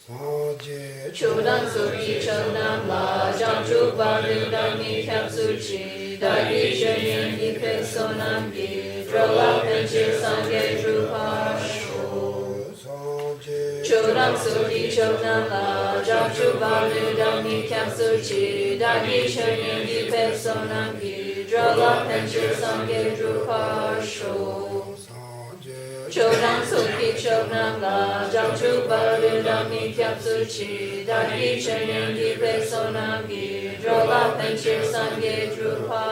Chodam Soji Chodam La Jamchu Balu Dami Kapsuchi Dagi Shenyan Dipe Sonam Gi Drola Penchir Sangye Drupa Chodam Soji Chodam La Jamchu Balu Dami Kapsuchi Dagi Shenyan Dipe Sonam Gi Drola Penchir Sangye Drupa Chodam Soki Chodam La Jamchu Balu Dami Kapsuchi Dagi Shenyan Dipe Sonam Gi Drola Penchir Sangye Drupa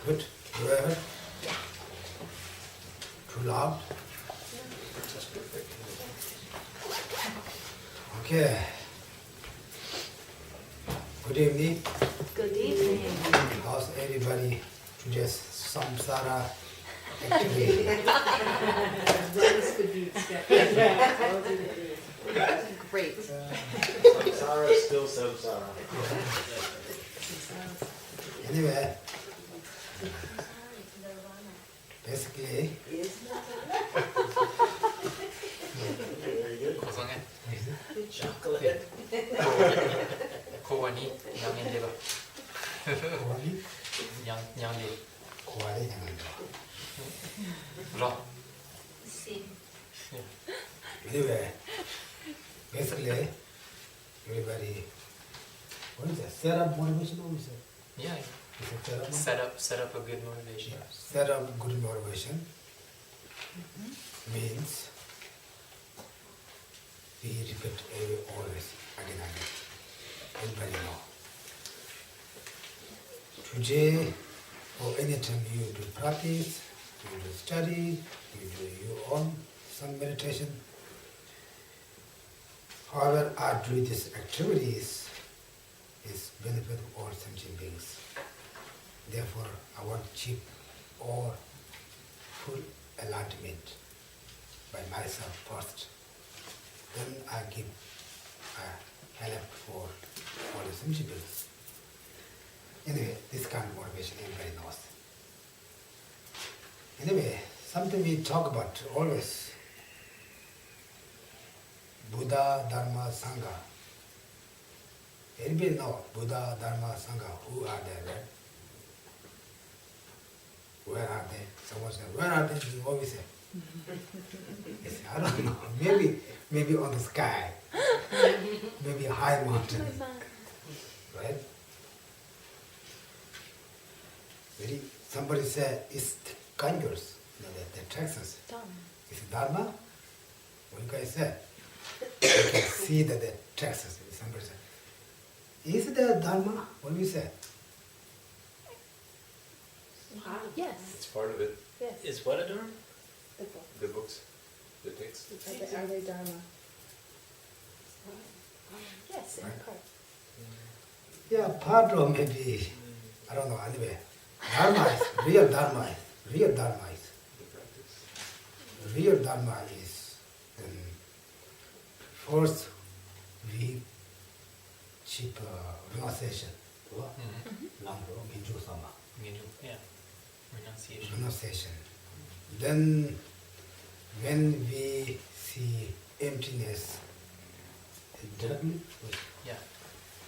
Good. Go ahead. Too loud? Okay. Good evening. Good evening. How's everybody? Today's samsara activity. Great. Samsara is still samsara. Anyway, basically, 고성해. Chocolate. 고원이 양인데가. 고아리? 양리. 고아리 향한다. 라. Anyway, basically, everybody, what is that? Set up motivation, what is it? Yeah. Is it set up? Set up a good motivation. Yeah. Set up good motivation means we repeat always again and again. Everybody know. Today or anytime you do practice, you do study, you do your own some meditation. However, I do these activities is benefit of all sentient beings. Therefore, I want to achieve all full enlightenment by myself first. Then I give help for all the sentient beings. Anyway, this kind of motivation everybody knows. Anyway, something we talk about always. Buddha, Dharma, Sangha. Everybody know Buddha, Dharma, Sangha. Who are they, right? Where are they? Someone said, where are they? You always say. I say, I don't know. Maybe on the sky. Maybe a high mountain. Right? Somebody said, it's Kangyurs, the Texas. Is it Dharma? What do you guys say? You can see that the Texas. Somebody said, is it the Dharma? What do you say? Yes. It's part of it. Yes. Is what a dharma? The book. The books, the text. Are they Dharma? Yes, in Right. part. Yeah, part of maybe, I don't know, anyway. Dharma is, real Dharma is, The practice. real Dharma is, first we cheap renunciation. Yeah. Renunciation. Renunciation. Then when we see emptiness directly, Yeah.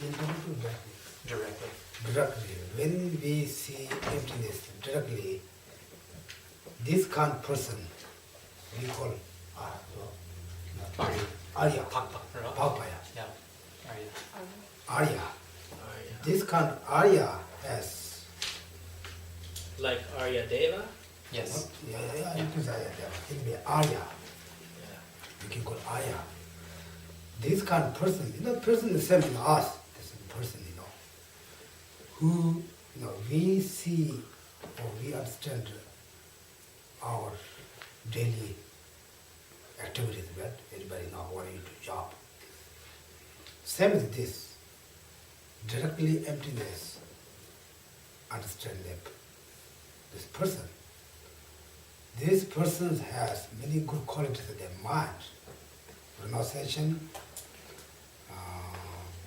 indirectly, Directly. directly, when we see emptiness directly, this kind of person we call Arya, Bhagavaya, Yeah. Arya. This kind of Arya has, Like Arya Deva? Yes. yeah, you can say that. It will be Arya. Yeah. You can call Arya. This kind of person, person is same in us. This person, who, we see or we understand our daily activities, right? Everybody know what you do, job. Same with this. Directly emptiness. Understand that this person has many good qualities in their mind. Renunciation,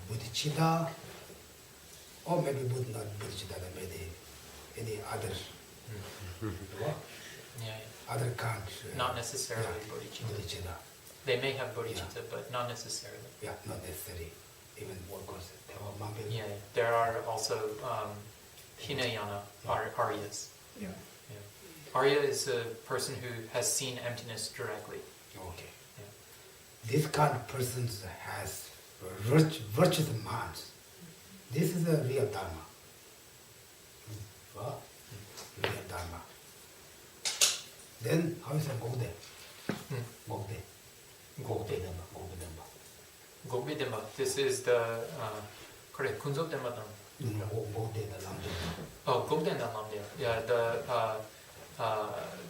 bodhicitta, or maybe not bodhicitta, maybe any other Yeah. other kind. Not necessarily yeah, bodhicitta. bodhicitta. They may have bodhicitta, but not necessarily. Yeah, not necessary. Even what goes Yeah, there are also Hinayana Aryas. Yeah. Yeah. Arya is a person who has seen emptiness directly. Okay. Yeah. This kind of person has virtuous minds. This is a real Dharma. Wow. Real Dharma. Then how is it Gokde? Gokde. Gokde Dhamma. Gokde Dhamma. Gokbe Dhamma. This is the correct Kunzok Dhamma. Gokde Dhamma. Oh, Gokde Dhamma. Yeah, the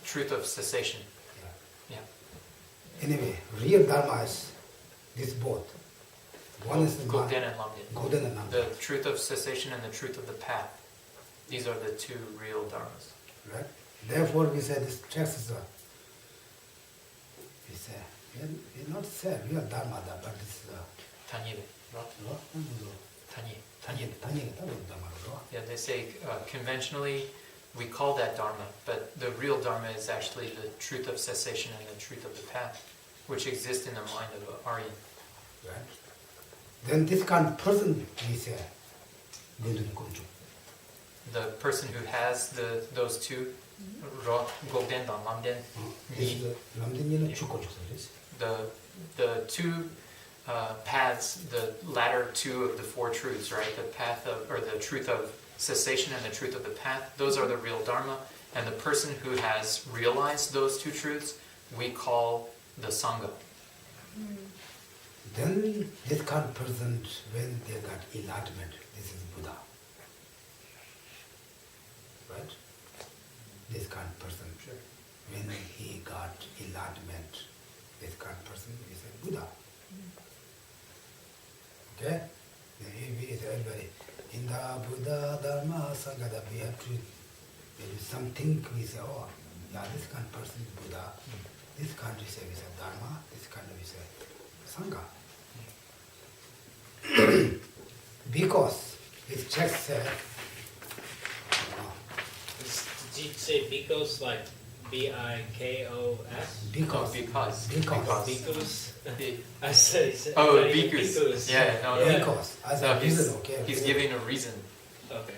truth of cessation. Yeah. Yeah. Anyway, real Dharma is this both. One is the Gokden and Lamden. Gokden and Lamden. The truth of cessation and the truth of the path. These are the two real dharmas. Right? Therefore, we say this text is we say, we not say real Dharma, but it's Tanye. Tanye. Dharma. Yeah, they say conventionally we call that dharma, but the real dharma is actually the truth of cessation and the truth of the path, which exist in the mind of an Aryan. Right? Then this kind of person, we say, The person who has those two, Gokden and Lamden, the two paths, the latter two of the four truths, right? The path of, or the truth of cessation and the truth of the path, those are the real dharma. And the person who has realized those two truths, we call the Sangha. Then this kind of person, when they got enlightenment, this is Buddha. Right? This kind of person, when he got enlightenment, this kind of person is a Buddha. Okay? Then we is everybody. In the Buddha, Dharma, Sangha, that we have to, maybe something we say, oh, yeah, this kind of person is Buddha. This kind we say Dharma, this kind we say Sangha. Because this text said, Did you say because like B-I-K-O-S? because. Because. The- I say. Oh, I think bhikkhus. Yeah, no, Yeah. Because, as No, a reason, okay. he's giving a reason. Okay.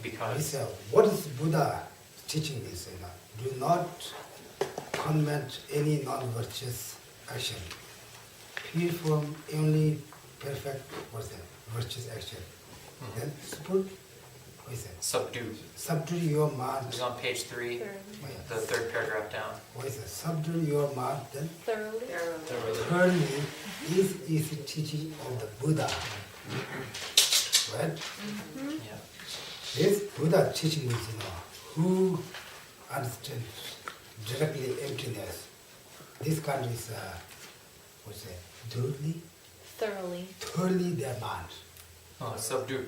He Because. said, what is Buddha teaching is, do not commit any non-virtuous action. Perform only perfect, what's that, virtuous action. Then, what is that? Subdue. Subdue your mind. It's on page 3, Thoroughly. the third paragraph down. What is that? Subdue your mind, then Thoroughly. thoroughly is the teaching of the Buddha. Right? Yeah. This Buddha teaching is, who understands directly emptiness. This kind is, what's it, thoroughly their mind. Oh, subdue.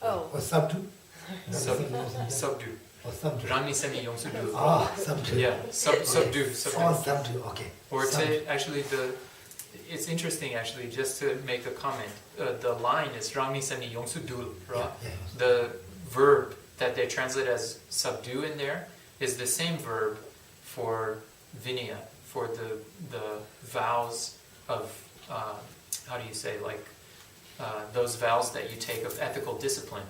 Oh. Or subdue? Subdue. Or subdue. Rangni semi yongsudu. Ah, subdue. Yeah, subdue. Oh, subdue, okay. Or to Subdue. actually it's interesting actually just to make a comment. The line is Rangni semi yongsudu, right? Yeah. The verb that they translate as subdue in there is the same verb for vinaya, for the vows of how do you say, like those vows that you take of ethical discipline.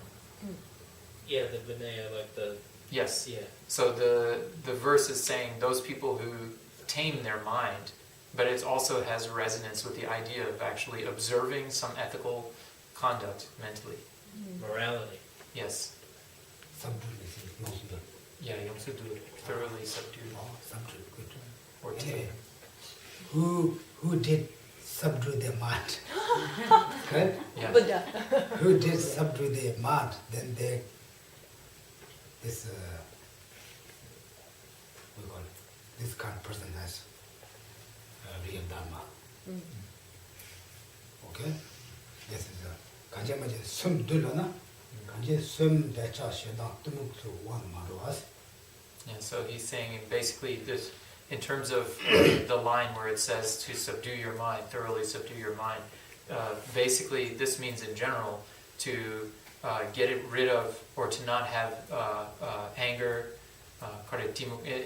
Yeah, the Vinaya, like the. Yes. Yeah. So the verse is saying those people who tame their mind, but it also has resonance with the idea of actually observing some ethical conduct mentally. Morality. Yes. Subdue is yongsudu. Yeah, yongsudu, thoroughly subdued. Oh, subdue, good. Or Anyway, who did subdue their mind? Right? Yeah. Buddha. Who did subdue their mind? Then this kind of person has real Dharma. Okay? This is a Kanjamaji Sum Dulana, Kanje Sum Decha Shedang Tumuk to one Maruas. Yeah, so he's saying basically this, in terms of the line where it says to subdue your mind, thoroughly subdue your mind, basically this means in general to get rid of or to not have anger,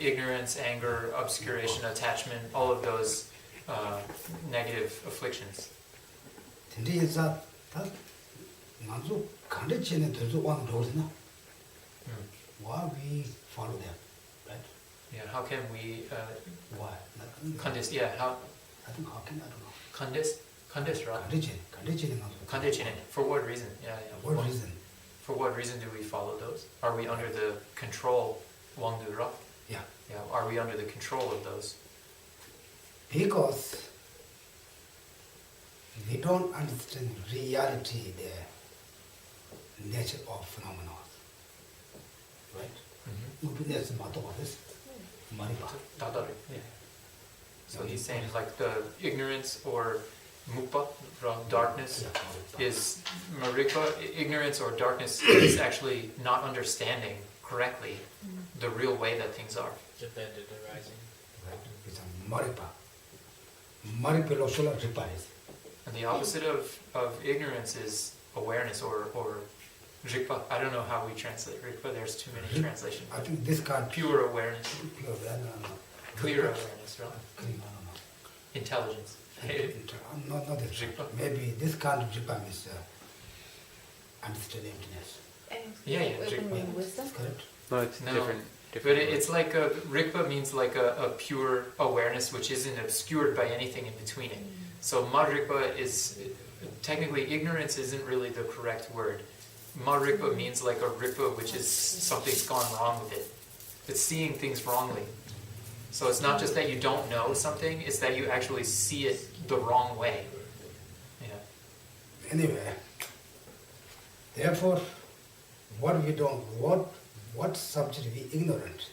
ignorance, anger, obscuration, attachment, all of those negative afflictions. Why we follow them, right? Yeah, how can we Why? condis? Yeah, how I don't know, how can I don't know. condis, right? Condition. For what reason? Yeah. What reason? For what reason do we follow those? Are we under the control, Wangdura? Yeah. Yeah. Are we under the control of those? Because we don't understand reality, the nature of phenomena. Right? That's Yeah. So he's saying like the ignorance or mupa, from darkness, is marika. Ignorance or darkness is actually not understanding correctly the real way that things are. Dependent arising. Right? It's a maripa. Maripa losula ripa is. And the opposite of ignorance is awareness or rikpa. I don't know how we translate rikpa. There's too many translations. I think this can't Pure awareness, pure no. clear awareness, right? No. Intelligence. Not this. Ripa. Maybe this kind of ripa means understand emptiness. Yeah. Wisdom? Correct? No, it's No. different. But it's like a rikpa means like a pure awareness which isn't obscured by anything in between it. So marikpa is technically ignorance isn't really the correct word. Marikpa means like a rikpa which is something's gone wrong with it. It's seeing things wrongly. So it's not just that you don't know something, it's that you actually see it the wrong way. Yeah. Anyway, therefore, what subject we ignorant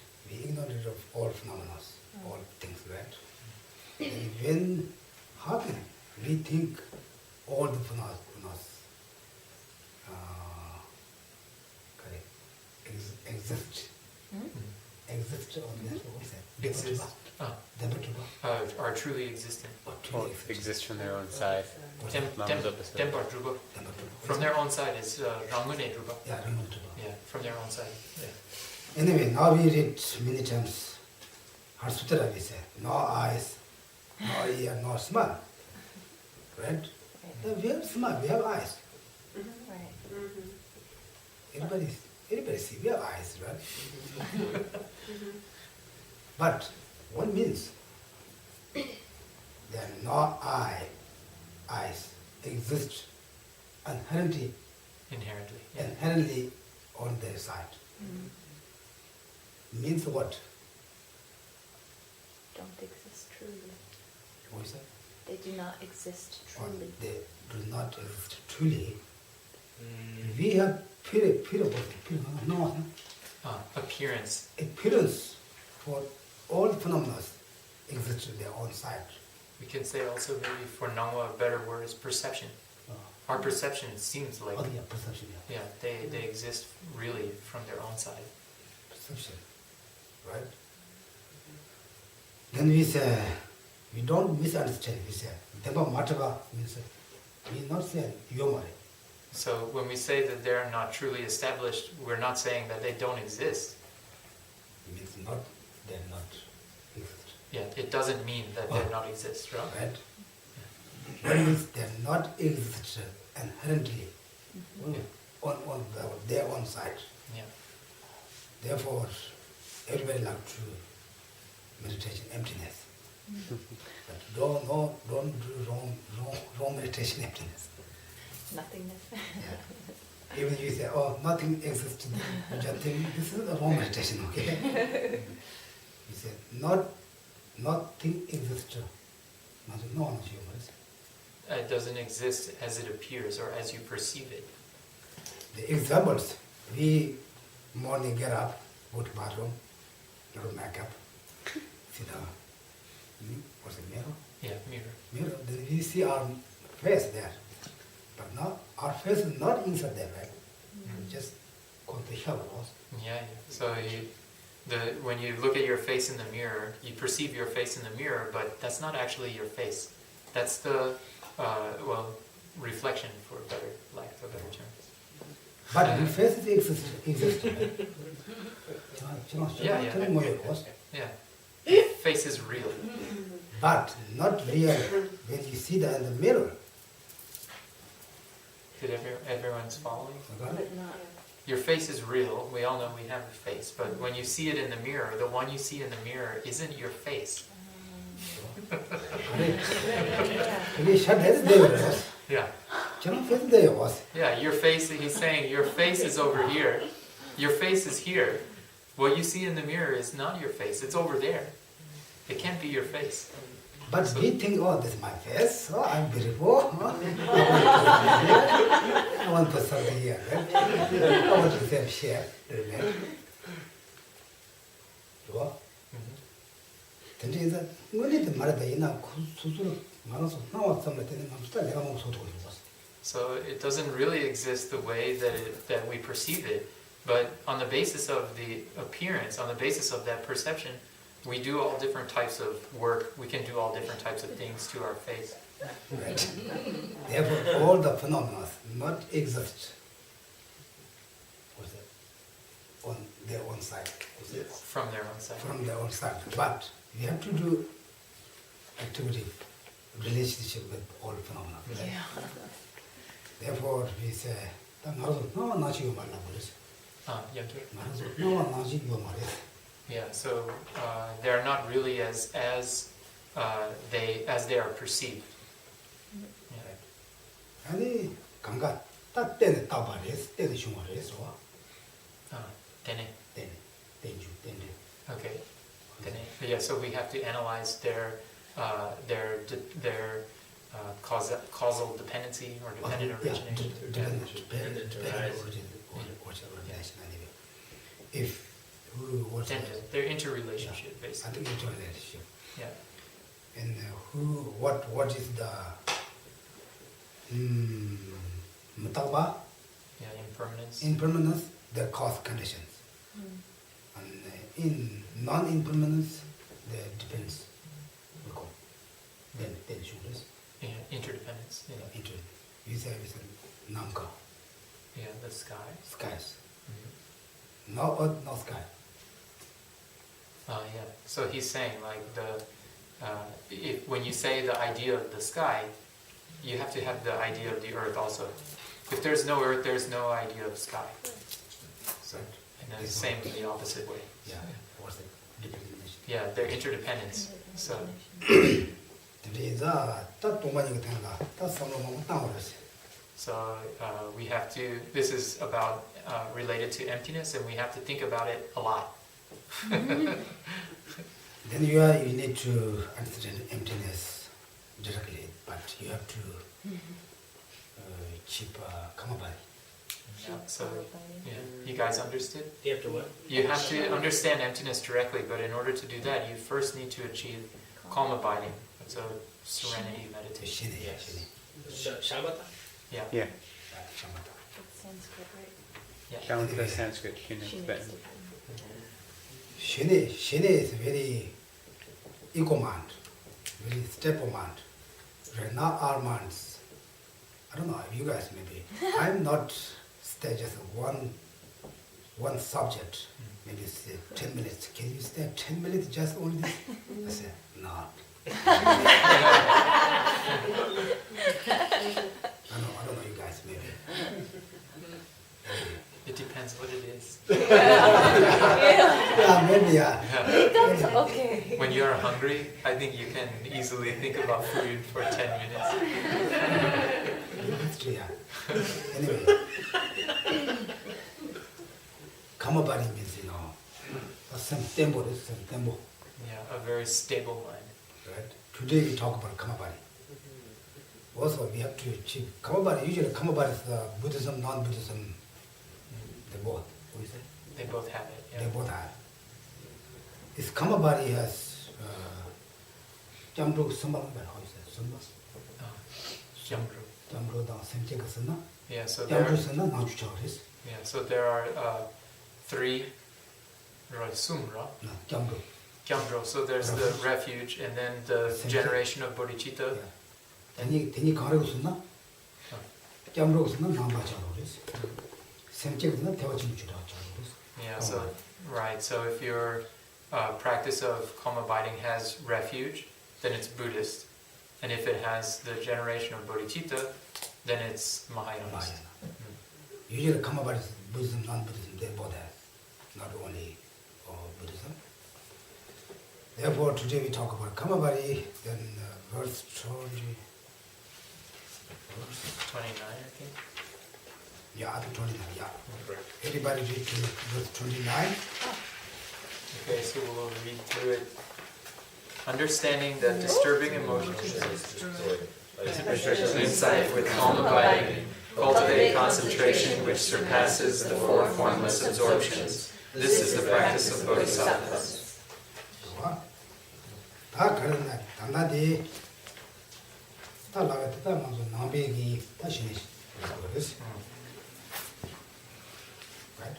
of all phenomena, all things, right? And when happen, we think all the phenomena exist. Exist on that, what is that? Exist. Are truly existent. Or exist from their own side. From their own side is Rangune Drupa. Yeah, Yeah, from their own side. Yeah. Anyway, now we read many times Harsutra, we say, no eyes, no ear, no smell. Right? We have smell, we have eyes. Everybody see, we have eyes, right? But what means? There are no eyes exist inherently on their side. Means what? Don't exist truly. What is that? They do not exist Or truly. they do not exist truly. We have Appearance. appearance for all phenomena exist on their own side. We can say also maybe for Nangwa a better word is perception. Our perception seems like Perception, yeah. they exist really from their own side. Perception, right? Then we say, we don't misunderstand, we say, Dhamma Matava means, we not say Yomare. So when we say that they're not truly established, we're not saying that they don't exist. It means they're not exist. Yeah, it doesn't mean that they not exist, right? Right? That means they're not exist inherently on their own side. Yeah. Therefore, everybody like to meditation emptiness. But don't do wrong meditation emptiness. Nothingness. Yeah. Even you say, oh, nothing exists, you just think this is the wrong meditation, okay? You say, nothing exists. No one humans. It doesn't exist as it appears or as you perceive it. The examples, we morning get up, go to bathroom, do makeup, sit down. What's the mirror? Yeah, mirror. Mirror, then we see our face there. But now our face is not inside there, right? Just called the shadow. Yeah, yeah. So when you look at your face in the mirror, you perceive your face in the mirror, but that's not actually your face. That's the, reflection, for lack of a better term. But the face exists. Yeah. Face is real. But not real when you see that in the mirror. Did everyone's following? Okay? Your face is real. We all know we have a face. But when you see it in the mirror, the one you see in the mirror isn't your face. Yeah. Yeah, your face, he's saying, your face is over here. Your face is here. What you see in the mirror is not your face. It's over there. It can't be your face. But we think, oh, this is my face. Oh, I'm beautiful. I want to serve here. Right? I want to serve share. So it doesn't really exist the way that we perceive it, but on the basis of the appearance, on the basis of that perception, we do all different types of work. We can do all different types of things to our face. Right. Therefore, all the phenomena not exist on their own side. From their own side. From their own side. But we have to do activity, relationship with all phenomena. Right? Yeah. Therefore, we say, Yeah, so they are not really as they are perceived. 아니 감각 딱 때는 따바레스 때는 흉어레스 와. Tene. 땡주. Okay. Tene. Yeah, so we have to analyze their causal dependency or dependent origination. Dependent origination anyway. If their interrelationship, I basically. think interrelationship. Yeah. And what is the mutaba? Yeah, impermanence. Impermanence, the cause conditions. And in non-impermanence, the depends. Then shoulders. Yeah, interdependence. Yeah. You say it's namka. Yeah, the sky. Skies. No earth, no sky. Yeah. So he's saying like when you say the idea of the sky, you have to have the idea of the earth also. If there's no earth, there's no idea of sky. So, and then the same in the opposite way. Yeah. What's the dependence? Yeah, they're interdependence. So. So we have to. This is about related to emptiness, and we have to think about it a lot. Then you need to understand emptiness directly, but you have to keep kamabari. Yeah, so you guys understood? You have to what? You have to understand emptiness directly, but in order to do that, you first need to achieve calm abiding. It's a serenity meditation. Shamatha? Yeah. Yeah. Shamatha. That's Sanskrit, right? Yeah. Shamatha Sanskrit, Shini Tibetan. Shini is very ego mind, very stable mind. Right now our minds, I don't know, you guys maybe, I'm not stay just one subject, maybe say 10 minutes. Can you stay 10 minutes just only this? I say, no. I don't know you guys maybe. It depends what it is. Yeah, maybe, yeah. That's okay. When you are hungry, I think you can easily think about food for 10 minutes. That's true, yeah. Anyway, kamabari means, some tempo. Yeah, a very stable mind. Right? Today we talk about kamabari. Also, we have to achieve kamabari. Usually, kamabari is Buddhism, non-Buddhism. They both. What do you say? They both have it. Yeah. They both have. This kamabari has Jamdru Sambal, but how is it? Samba. Jamdru. Jamdru down Semchekasana. Yeah, so Jamdru Sana, Nanchu Chowris. yeah, so there are three sumra. No, Jamdru. Gyamdro, so there's the refuge and then the generation of bodhicitta. Then Karagusana. Jamdru Namba Chowris. Semchekasana, Tewachim Chowris. Yeah, so right. So if your practice of calm abiding has refuge, then it's Buddhist, and if it has the generation of bodhicitta, then it's Mahayanist. Usually, Kamabari is Buddhism, non-Buddhism, they both have, not only Buddhism. Therefore, today we talk about Kamabari, then verse 29, I think. Yeah, I think 29, yeah. Everybody read to verse 29. Okay, so we'll read through it. Understanding that disturbing emotions, insight with calm abiding, cultivate concentration which surpasses the four formless absorptions. This is the practice of Bodhisattvas. 다 그런 날, 단나디 다 나가다 다 먼저 남배기 다시 그랬어. Right?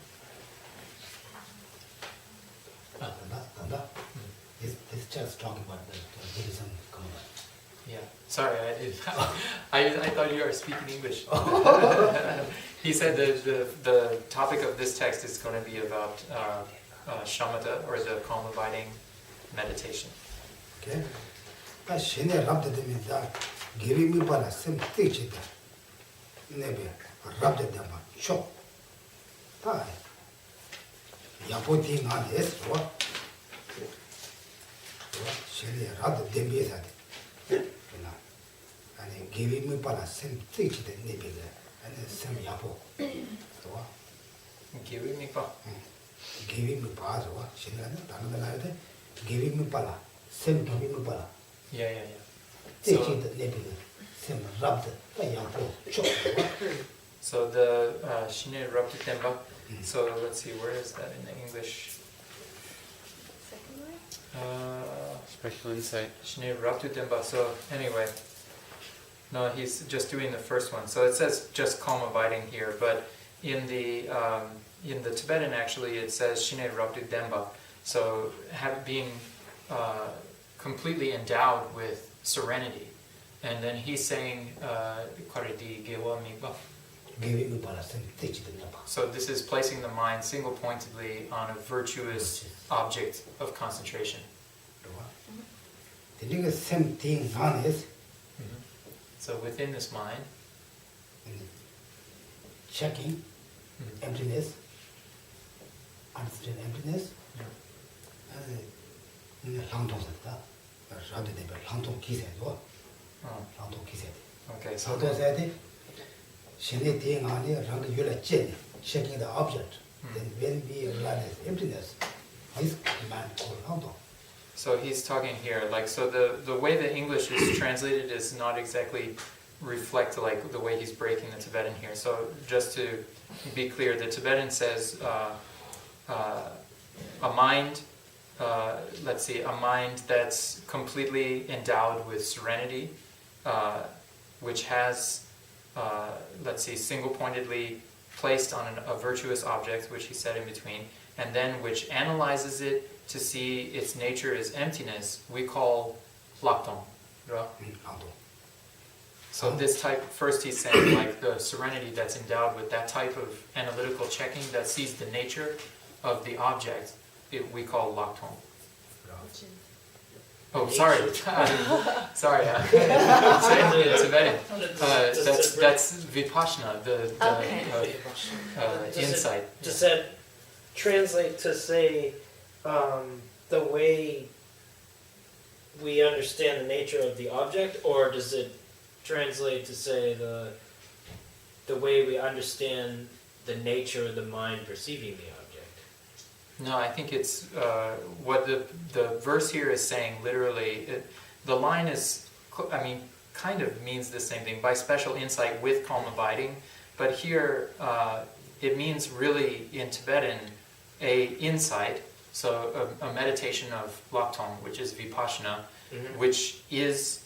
단다. This just talking about the Buddhism coming. Yeah, sorry, I thought you were speaking English. He said the topic of this text is going to be about shamatha, or the calm abiding meditation. Okay? 다 신의 랍데데면다 기림이 발아 셈 떼치다. 네베 랍데데마 쇼. 다 야포티 나데스 와. 신의 랍데데미에다. 그나 아니 기림이 발아 셈 떼치다 네베가 아니 셈 야포. 와. 기림이 봐. 기림이 봐서 와. 신의 다른 거 나야 돼. 기림이 발아 셈 기림이 발아. Yeah. So the Shine Rabdu Tenpa. So let's see, where is that in the English? Second line? Special insight. Shine Rabdu Tenpa. So anyway, no, he's just doing the first one. So it says just calm abiding here, but in the Tibetan actually it says Shine Rabdu Tenpa. So being completely endowed with serenity. And then he's saying, so this is placing the mind single-pointedly on a virtuous object of concentration. The same thing is So within this mind, checking emptiness, understand emptiness, okay, so checking the object. Then when we realize emptiness, this command called so he's talking here, like, so the way the English is translated is not exactly reflect like the way he's breaking the Tibetan here. So just to be clear, the Tibetan says a mind, a mind that's completely endowed with serenity, which has, single-pointedly placed on a virtuous object, which he said in between, and then which analyzes it to see its nature is emptiness, we call lakdong. So this type, first he's saying like the serenity that's endowed with that type of analytical checking that sees the nature of the object, we call lakdong. Oh, sorry. Sorry. Saying it in Tibetan. That's vipassana, the insight. Does that translate to say the way we understand the nature of the object, or does it translate to say the way we understand the nature of the mind perceiving the object? No, I think it's what the verse here is saying. Literally, the line is, kind of means the same thing, by special insight with calm abiding. But here, it means really in Tibetan a insight. So a meditation of lakdong, which is vipassana, which is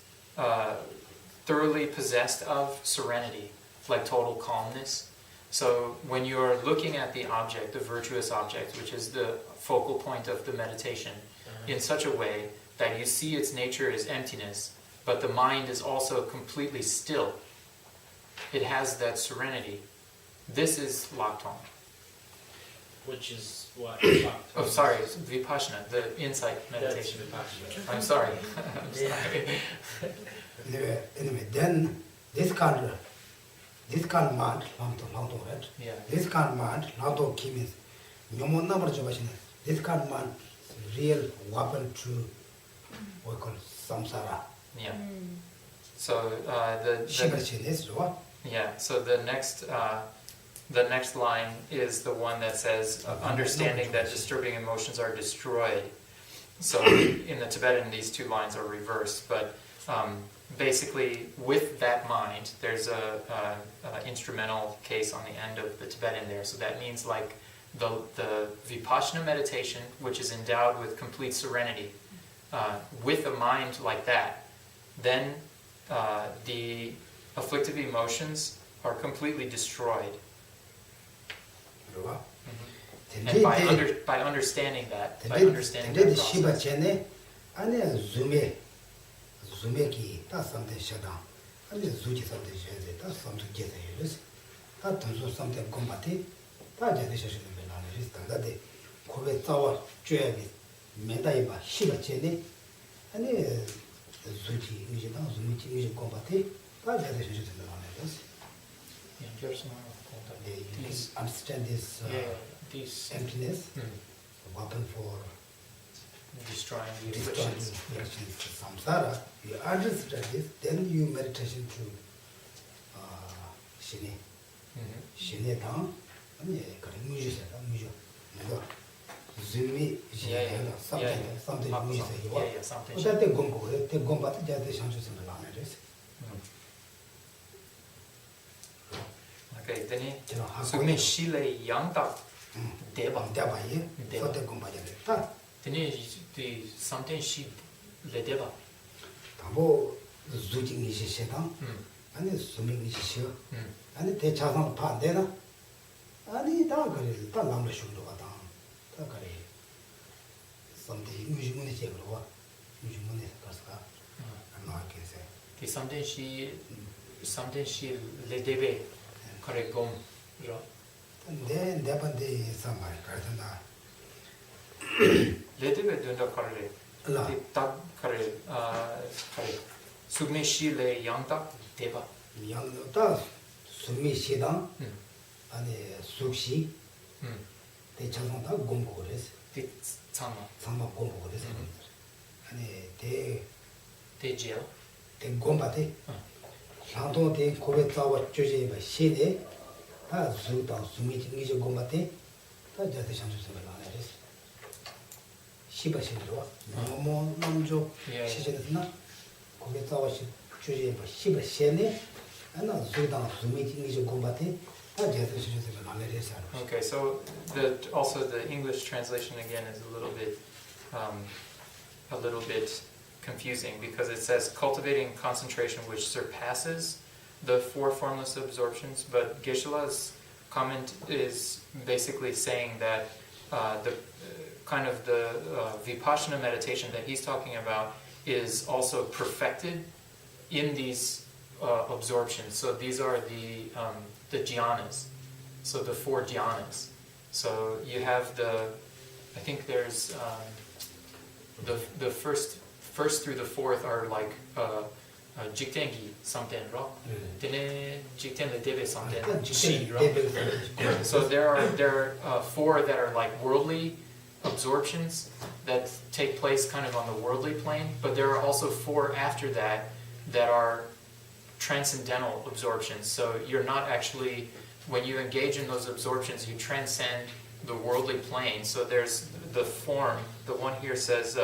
thoroughly possessed of serenity, like total calmness. So when you're looking at the object, the virtuous object, which is the focal point of the meditation, in such a way that you see its nature as emptiness, but the mind is also completely still. It has that serenity. This is Laktong. Which is what? Oh, sorry, Vipassana, the insight meditation. I'm sorry. I'm sorry. Anyway, then this kind of mind, right? Yeah. This kind of mind, means this kind of mind is real weapon to what we call samsara. Yeah. So So the next line is the one that says understanding that disturbing emotions are destroyed. So in the Tibetan, these two lines are reversed, but basically with that mind, there's a instrumental case on the end of the Tibetan there. So that means like the Vipassana meditation, which is endowed with complete serenity, with a mind like that, then the afflictive emotions are completely destroyed. And by understanding that, process. Understand this These emptiness, weapon for destroying the destroying afflictions. samsara. You understand this, then you meditation to shine. Shine down, and music. Zumi, something music. Something. That they gombo, they change in the language. Okay, then Sugme Shile Yangta Deba. Then the something she le Deba. Tabo Zujing is Shetan, and swimming is sure, and they charge on Pandena, and he don't go to the number should go down. Something usually say, usually Casca, and no, I can say. The something she le Debe. Correct, gom. And then there was the somebody, Cardana. Le Debe do not correct. The tag correct. Sugme Shile Yangta Deba. Young does Sumi Shidan and Sushi. They charge on that Gombores, The Sama. some of Gombores, and The jail. they Gombate. Shanto de Kovetawa Joji by Shide, that's Zutan Sumit Nijo Gombate, that's just the Shantos of the Lanaris. Shiba Shindua, no more Namjo, Shishina, Kovetawa Joji by Shiba Shene, and Zutan Sumit Nijo Gombate, that's just the Shantos of the Lanaris. Okay, so also the English translation again is a little bit confusing because it says cultivating concentration which surpasses the four formless absorptions, but Geshe-la's comment is basically saying that the Vipassana meditation that he's talking about is also perfected in these absorptions. So these are the jhanas, so the four jhanas. So you have I think there's the first through the fourth are like jiktengi samten ro, dene jikten le debe samten shi ro. So there are four that are like worldly absorptions that take place kind of on the worldly plane, but there are also four after that are transcendental absorptions. So you're not actually, when you engage in those absorptions, you transcend the worldly plane. So there's the form, the one here says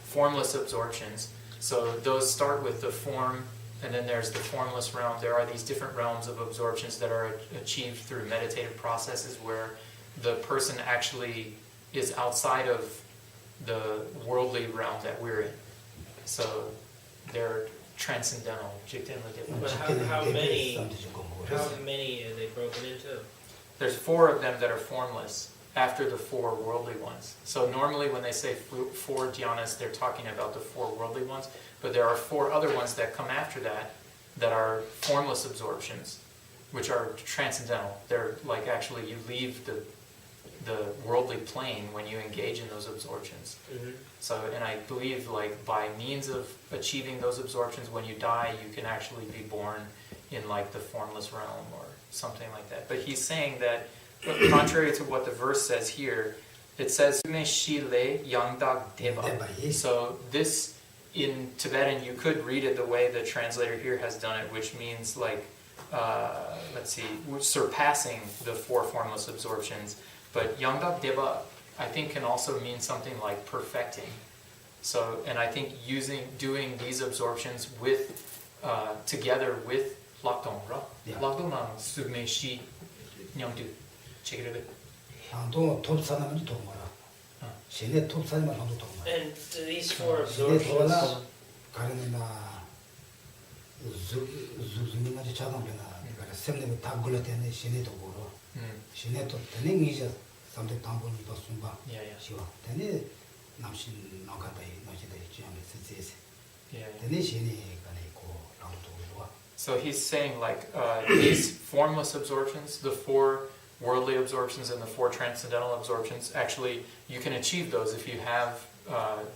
formless absorptions. So those start with the form, and then there's the formless realm. There are these different realms of absorptions that are achieved through meditative processes where the person actually is outside of the worldly realm that we're in. So they're transcendental. But how many are they broken into? There's 4 of them that are formless after the 4 worldly ones. So normally when they say 4 dhyanas, they're talking about the 4 worldly ones, but there are 4 other ones that come after that are formless absorptions, which are transcendental. They're like actually you leave the worldly plane when you engage in those absorptions. So, and I believe like by means of achieving those absorptions, when you die, you can actually be born in like the formless realm or something like that. But he's saying that, contrary to what the verse says here, it says Togme Sangpo Deva. So this in Tibetan, you could read it the way the translator here has done it, which means like, let's see, surpassing the 4 formless absorptions. But Yangdak Deva, I think, can also mean something like perfecting. So, and I think doing these absorptions with, together with Lakdong, right? Lakdong na Togme Shi Nyangdu. Check it out. And do these 4 absorptions... So he's saying like these formless absorptions, the 4 worldly absorptions and the 4 transcendental absorptions, actually you can achieve those if you have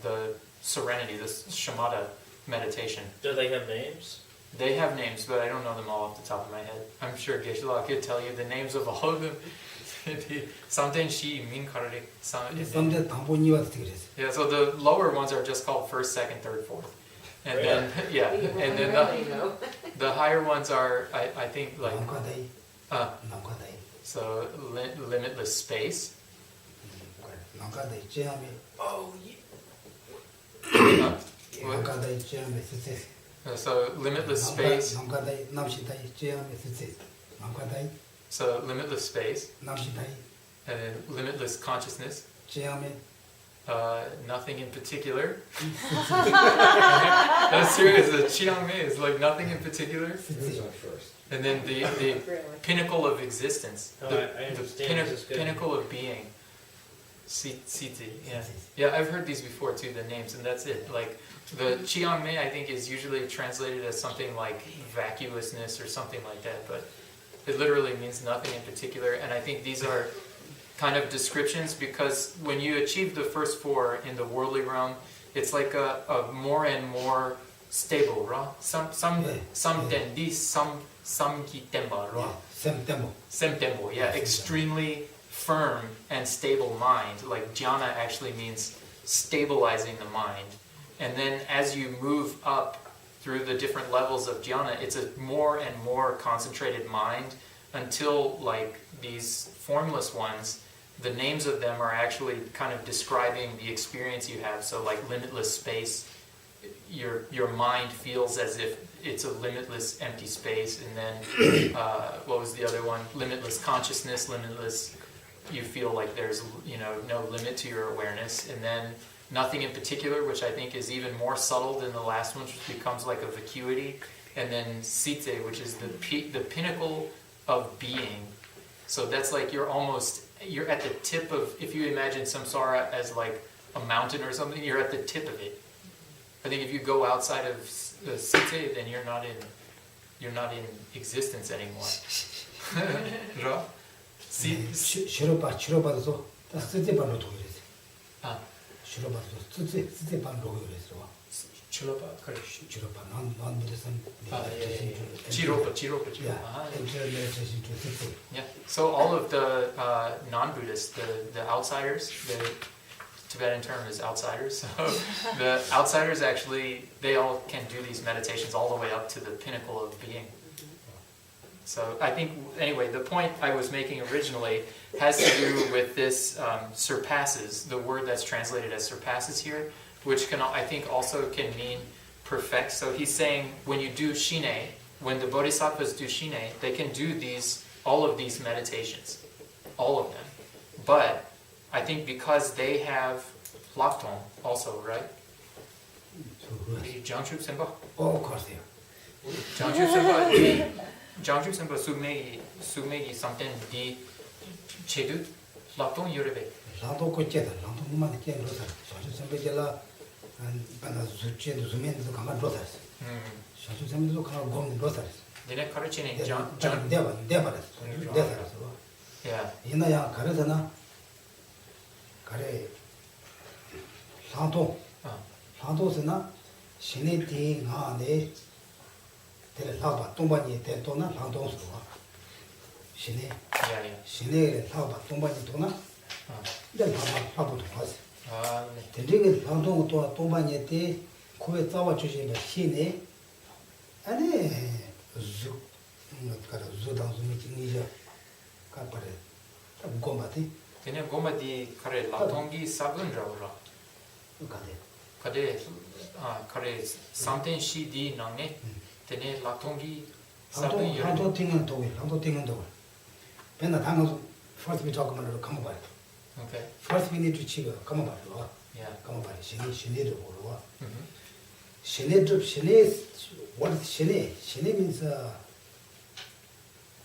the serenity, this shamatha meditation. Do they have names? They have names, but I don't know them all off the top of my head. I'm sure Geshe Ngawang could tell you the names of all of them. Samten Shi Min Karare. Yeah, so the lower ones are just called 1st, 2nd, 3rd, 4th. And then and then the higher ones are I think like so limitless space. Oh so limitless space. So limitless space. And then limitless consciousness. Nothing in particular. That's serious. The Chiang Mei is like nothing in particular. And then the pinnacle of existence. The pinnacle of being. Siti. Yeah, I've heard these before too, the names, and that's it. Like the Chiang Mei, I think, is usually translated as something like vacuousness or something like that, but it literally means nothing in particular. And I think these are kind of descriptions because when you achieve the first 4 in the worldly realm, it's like a more and more stable, right? Some tendi, some ki temba, right? Sem tembo, yeah, extremely firm and stable mind. Like jhana actually means stabilizing the mind. And then as you move up through the different levels of jhana, it's a more and more concentrated mind until like these formless ones, the names of them are actually kind of describing the experience you have. So like limitless space, your mind feels as if it's a limitless empty space. And then what was the other one? Limitless consciousness, limitless, you feel like there's no limit to your awareness. And then nothing in particular, which I think is even more subtle than the last one, which becomes like a vacuity. And then site, which is the pinnacle of being. So that's like you're at the tip of, if you imagine samsara as like a mountain or something, you're at the tip of it. I think if you go outside of the site, then you're not in existence anymore. Right? Yeah. So all of the non-Buddhists, the outsiders, the Tibetan term is outsiders. So the outsiders actually, they all can do these meditations all the way up to the pinnacle of being. So I think, anyway, the point I was making originally has to do with this surpasses, the word that's translated as surpasses here, which can, I think, also can mean perfect. So he's saying when you do shine, when the bodhisattvas do shine, they can do all of these meditations, all of them. But I think because they have lakton also, right? 이 장축 선바. Oh, of course, yeah. 장축 선바 수메기 something 디 제도 락동 유럽에. 랑도 고째다. 랑도 누만 깨는 로사. 샤슈 선배절라 반나 수치도 수면도 가만 로사. 샤슈 선배도 가만 곰 로사. 얘네 가르치는 장 장 대바라서. 야. 이나야 가르잖아. 가래 랑도 랑도스나 신의티 나네 들 라바 동반이 대도나 랑도스로 신의 야야. 신의 라바 동반이 도나 근데 라바도 하지 아, 네. 근데 랑도 또 동반이 때 코에 잡아 주시는 신의 아니 주 가라 주당 주미니자 가파레 고마티 걔네 고마디 카레 락동기 사근라고라. 가데 카데 카레 something CD 나네. 걔네 락동기 사근 유럽. 한도 팅은 도에 한도 팅은 도 맨날 당은 first we talk about come about 오케이. first we need to check come about 야. come about 신의도 보러 음. 신의 what is 신의 means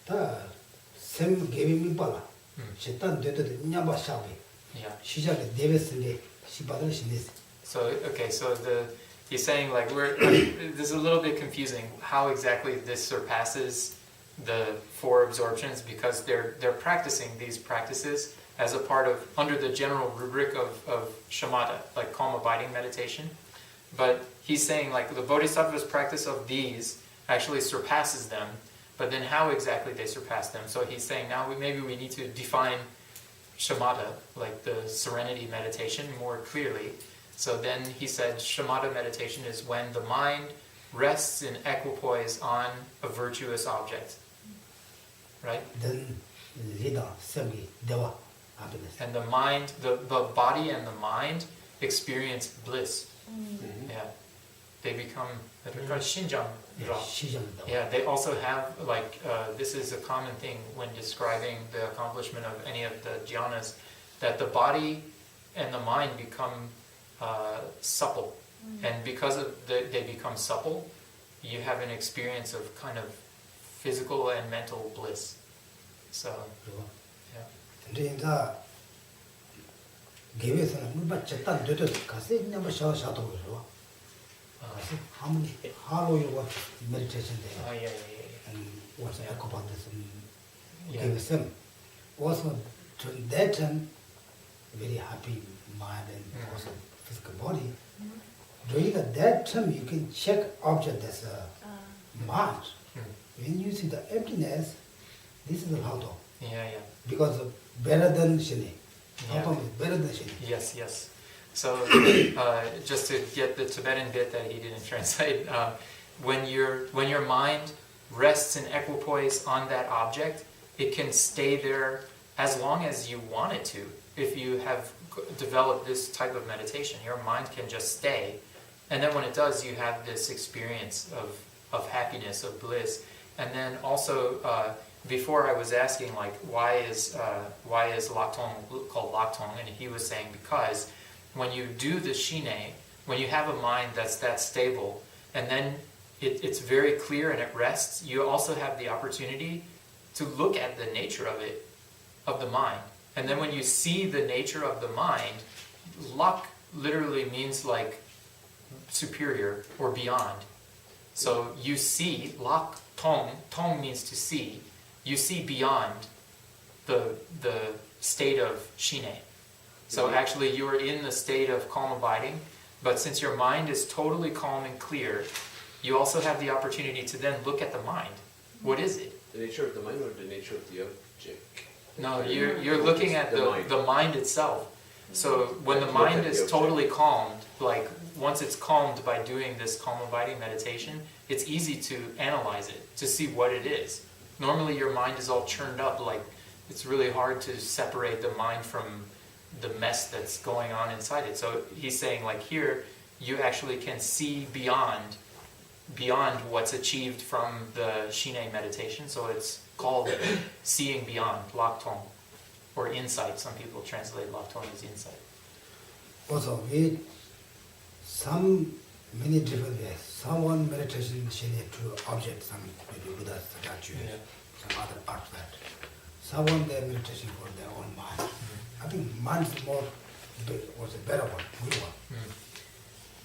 다 sem giving 빨라 시단 되도 냐바 샤베 야. 시작에 데베스네 시바들 신의 So he's saying like this is a little bit confusing how exactly this surpasses the four absorptions because they're practicing these practices as a part of under the general rubric of shamatha, like calm abiding meditation. But he's saying like the Bodhisattva's practice of these actually surpasses them, but then how exactly they surpass them. So he's saying now maybe we need to define shamatha, like the serenity meditation, more clearly. So then he said shamatha meditation is when the mind rests in equipoise on a virtuous object. Right? then leader semi dewa happiness And the mind, the body and the mind experience bliss. Yeah. They become shinjang. 시장 dewa Yeah, they also have like this is a common thing when describing the accomplishment of any of the jhanas, that the body and the mind become supple, and because of they become supple, you have an experience of kind of physical and mental bliss. So yeah. 근데 이제 개회에서는 물바 쳤다 되도 가서 그냥 샤도 그러죠. 가서 한 하루에 meditation day. Yeah. And what's the echo about this? Yeah. Give them also to that time very happy mind and also physical body. During that time you can check object as a mind. When you see the emptiness, this is the Lauto. Yeah. Because better than Shini. Yeah. Lauto is better than Shini. Yes. So just to get the Tibetan bit that he didn't translate, when your mind rests in equipoise on that object, it can stay there as long as you want it to. If you have developed this type of meditation, your mind can just stay, and then when it does, you have this experience of happiness, of bliss. And then also, before I was asking like why is Laktong called Laktong, and he was saying because when you do the shine, when you have a mind that's that stable, and then it's very clear and it rests, you also have the opportunity to look at the nature of the mind. And then when you see the nature of the mind, lak literally means like superior or beyond. So you see, lak tong means to see. You see beyond the state of shine. So actually you are in the state of calm abiding, but since your mind is totally calm and clear, you also have the opportunity to then look at the mind. What is it? The nature of the mind or the nature of the object? No, you're looking at the mind itself. So when the mind is totally calmed, like once it's calmed by doing this calm abiding meditation, it's easy to analyze it, to see what it is. Normally your mind is all churned up, like it's really hard to separate the mind from the mess that's going on inside it. So he's saying like here, you actually can see beyond what's achieved from the Shine meditation. So it's called seeing beyond, Laktong, or insight. Some people translate Laktong as insight. Also, some many different ways. Someone meditation to object, some maybe Buddha statues, some other artifact. Someone they meditation for their own mind. I think mind is was a better one, good one.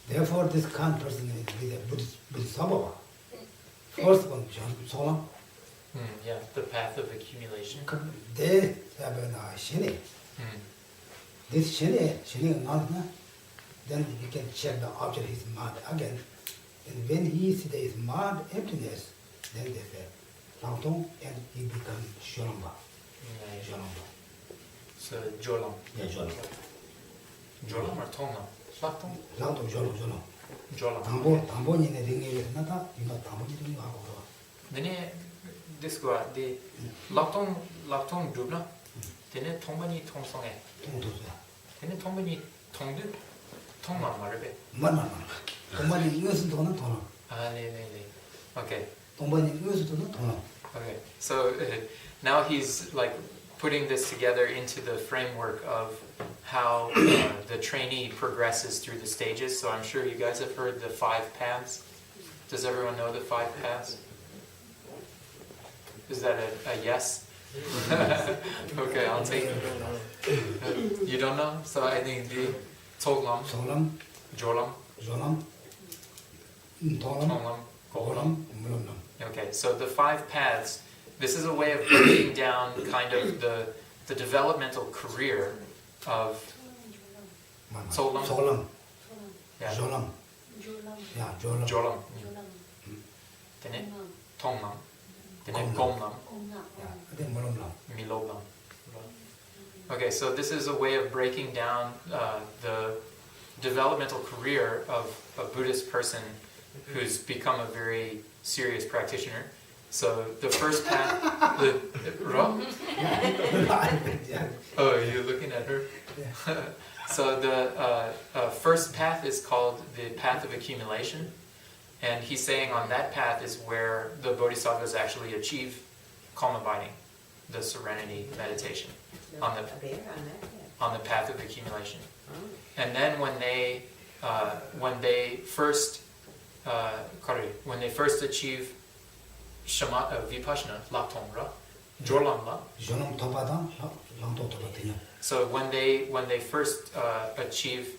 Therefore, this kind of person is with a Bodhisattva. First one, Solam. Yeah, the path of accumulation. They have a shini. This shini not, then you can check the object is mind again. And when he sees his mind emptiness, then they say, Langtong, and he becomes Sholamba. Sholamba. So Jolam. Yeah, Sholamba. Jolam or Tongam? Langtong? Langtong, Jolam. Jolam. 당본인의 링에서 나타, 이거 당본인 링이 하고 그러. Dene disco the Langtong dubna. Dene Tongmani Tongsong에. 통도서야. Dene Tongmani Tongdu. Tongman 말be. 만만. 동반인 이것은 돈은 돈은. Ah, ne. Okay. 동반인 이것은 돈은 돈은. Okay. So now he's like putting this together into the framework of how the trainee progresses through the stages. So I'm sure you guys have heard the 5 paths. Does everyone know the 5 paths? Is that a yes? Okay, I'll take it. You don't know? So I think the Toglam, 소람, Jolam, 조람, 돈람, Tonglam, Golam. 고람, 물람람. Okay, so the 5 paths, this is a way of breaking down kind of the developmental career of Solam. 소람, Yeah, 조람, 야, 조람. Jolam, Dene Tonglam, Dene Gomlam, 야, 근데 물람람. Miloblam. Okay, so this is a way of breaking down the developmental career of a Buddhist person who's become a very serious practitioner. So the first path, oh, you're looking at her? So the first path is called the path of accumulation. And he's saying on that path is where the bodhisattvas actually achieve calm abiding, the serenity meditation, on the path of accumulation. And then when they first achieve vipassana, laktongra, jorlamla. So when they first achieve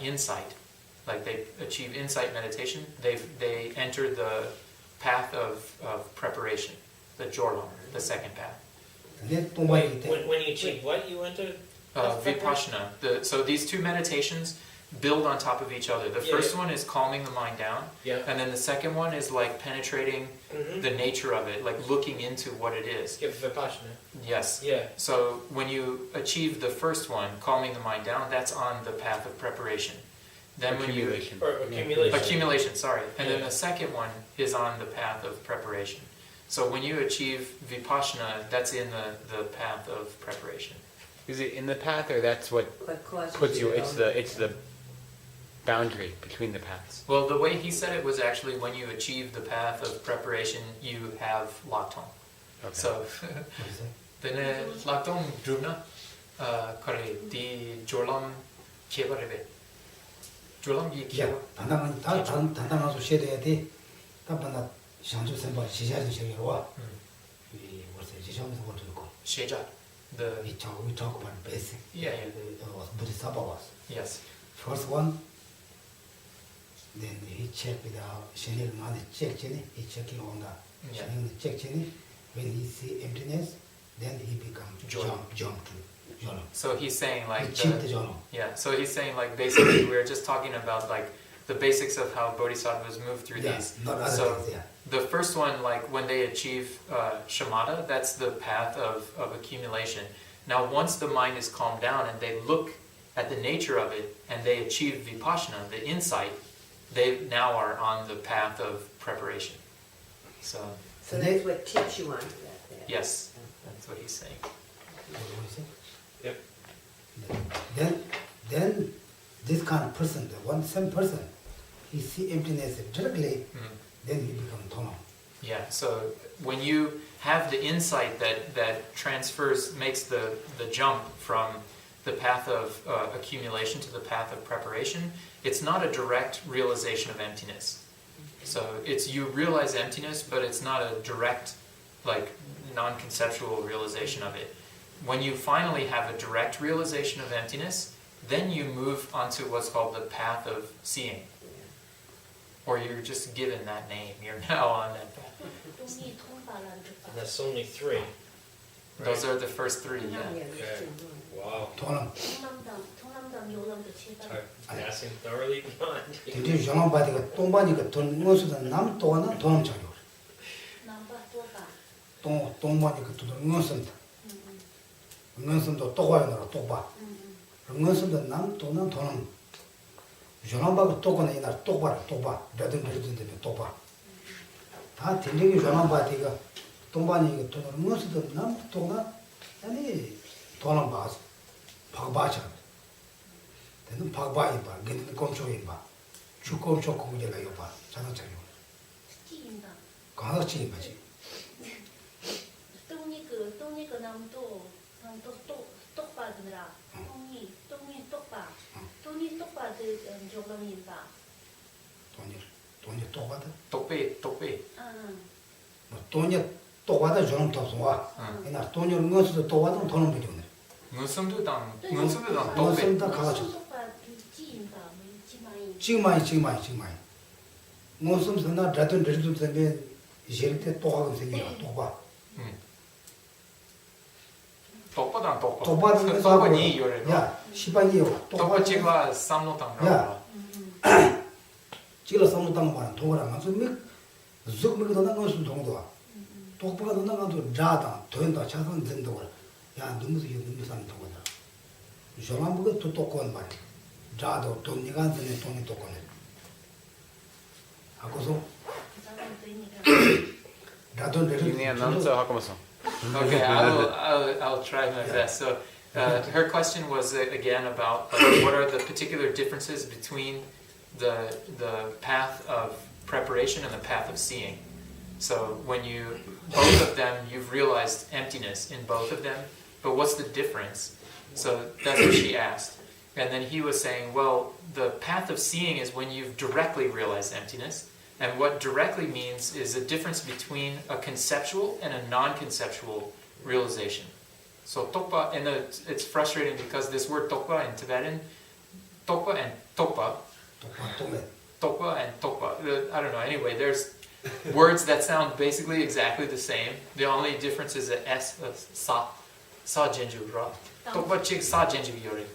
insight, like they achieve insight meditation, they enter the path of preparation, the jorlam, the second path. Wait, when you achieve what you enter? Vipassana. So these 2 meditations build on top of each other. The first one is calming the mind down, and then the second one is like penetrating the nature of it, like looking into what it is. Vipassana. Yes. Yeah. So when you achieve the first one, calming the mind down, that's on the path of preparation. Then Accumulation. Accumulation, sorry. And then the second one is on the path of preparation. So when you achieve vipassana, that's in the path of preparation. Is it in the path, or that's what puts you? It's the boundary between the paths. Well, the way he said it was actually when you achieve the path of preparation, you have lakton. Okay. So, then lakton druna, kare di jorlam kebarebe. Jorlam yi kebar. 단단한 소시해야 돼. 답변나 상주 선바 시작은 시작이로. 이 무슨 지점에서 거두고. Sheja. We talk about basic. Yeah. Bodhisattva. Yes. First one, then he checked with Shenil Mani check Jenny, he checking on the Shenil check Jenny. When he see emptiness, then he becomes jump to Jolam. So he's saying like so he's saying like basically we're just talking about like the basics of how bodhisattvas move through these. Not other So things, the first one, like when they achieve shamatha, that's the path of accumulation. Now once the mind is calmed down and they look at the nature of it and they achieve vipassana, the insight, they now are on the path of preparation. So that's what tips you on to that. yes, that's what he's saying. Yep. Then this kind of person, the same person, he see emptiness directly, then he becomes tonal. Yeah, so when you have the insight that transfers, makes the jump from the path of accumulation to the path of preparation, it's not a direct realization of emptiness. So it's you realize emptiness, but it's not a direct, like, non-conceptual realization of it. When you finally have a direct realization of emptiness, then you move onto what's called the path of seeing. Or you're just given that name. You're now on that path. And that's only 3. Those are the first 3, yeah. Okay. Wow. 도는 Passing thoroughly beyond. 뒤뒤 영원 바디가 똥바니까 돈 응어서도 남 또는 돈음 차려. 똥바니까 돈 응어선다. 응어선도 똑바이너라 똑바. 응어선도 남 또는 돈음. 영원 바가 똑거나 이날 똑바라 똑바. 몇든 그랬는데 똑바. 다 뒤뒤 영원 바디가 똥바니까 돈 응어서도 남 또는 아니 돈음 바스. 박바자. 되는 박바이 봐. 근데 꼼초이 봐. 주꼼초 공제가 요 봐. 자동차요. 가능치 맞지. 돈이 똑바다. 똑배. 뭐 돈이 똑바다 좀 더 좋아. 그냥 돈이 응어서도 똑바다 돈은 부족네. 문슴도 당 똑배. 응어서도 가가지고. 지금만이. 응어서는 다든 들들 때문에 이제때 똑하고 생겨. 똑바. 똑바당 똑바. 똑바는 똑바니 요래. 야, 시반이요. 똑바 찍어 삼노당. 야. 찍어 삼노당 말은 도가랑 가서 몇 죽먹도 나가서 동도와. 똑바가 나가도 자다. 돈다 차선 된다고. 야, 너무 산 동거다. 저만보고 또 똑건 말이. 자도 돈이가 되는 돈이 똑거네. 하고서 나도 Okay, I'll try my best. So, her question was again about what are the particular differences between the path of preparation and the path of seeing. So when both of them, you've realized emptiness in both of them, but what's the difference? So that's what she asked. And then he was saying, well, the path of seeing is when you've directly realized emptiness. And what directly means is a difference between a conceptual and a non-conceptual realization. So tokpa, and it's frustrating because this word tokpa in Tibetan, tokpa and tokpa, I don't know, anyway, there's words that sound basically exactly the same. The only difference is the S of sa jenju, right? Tokpa chik sa jenju yore.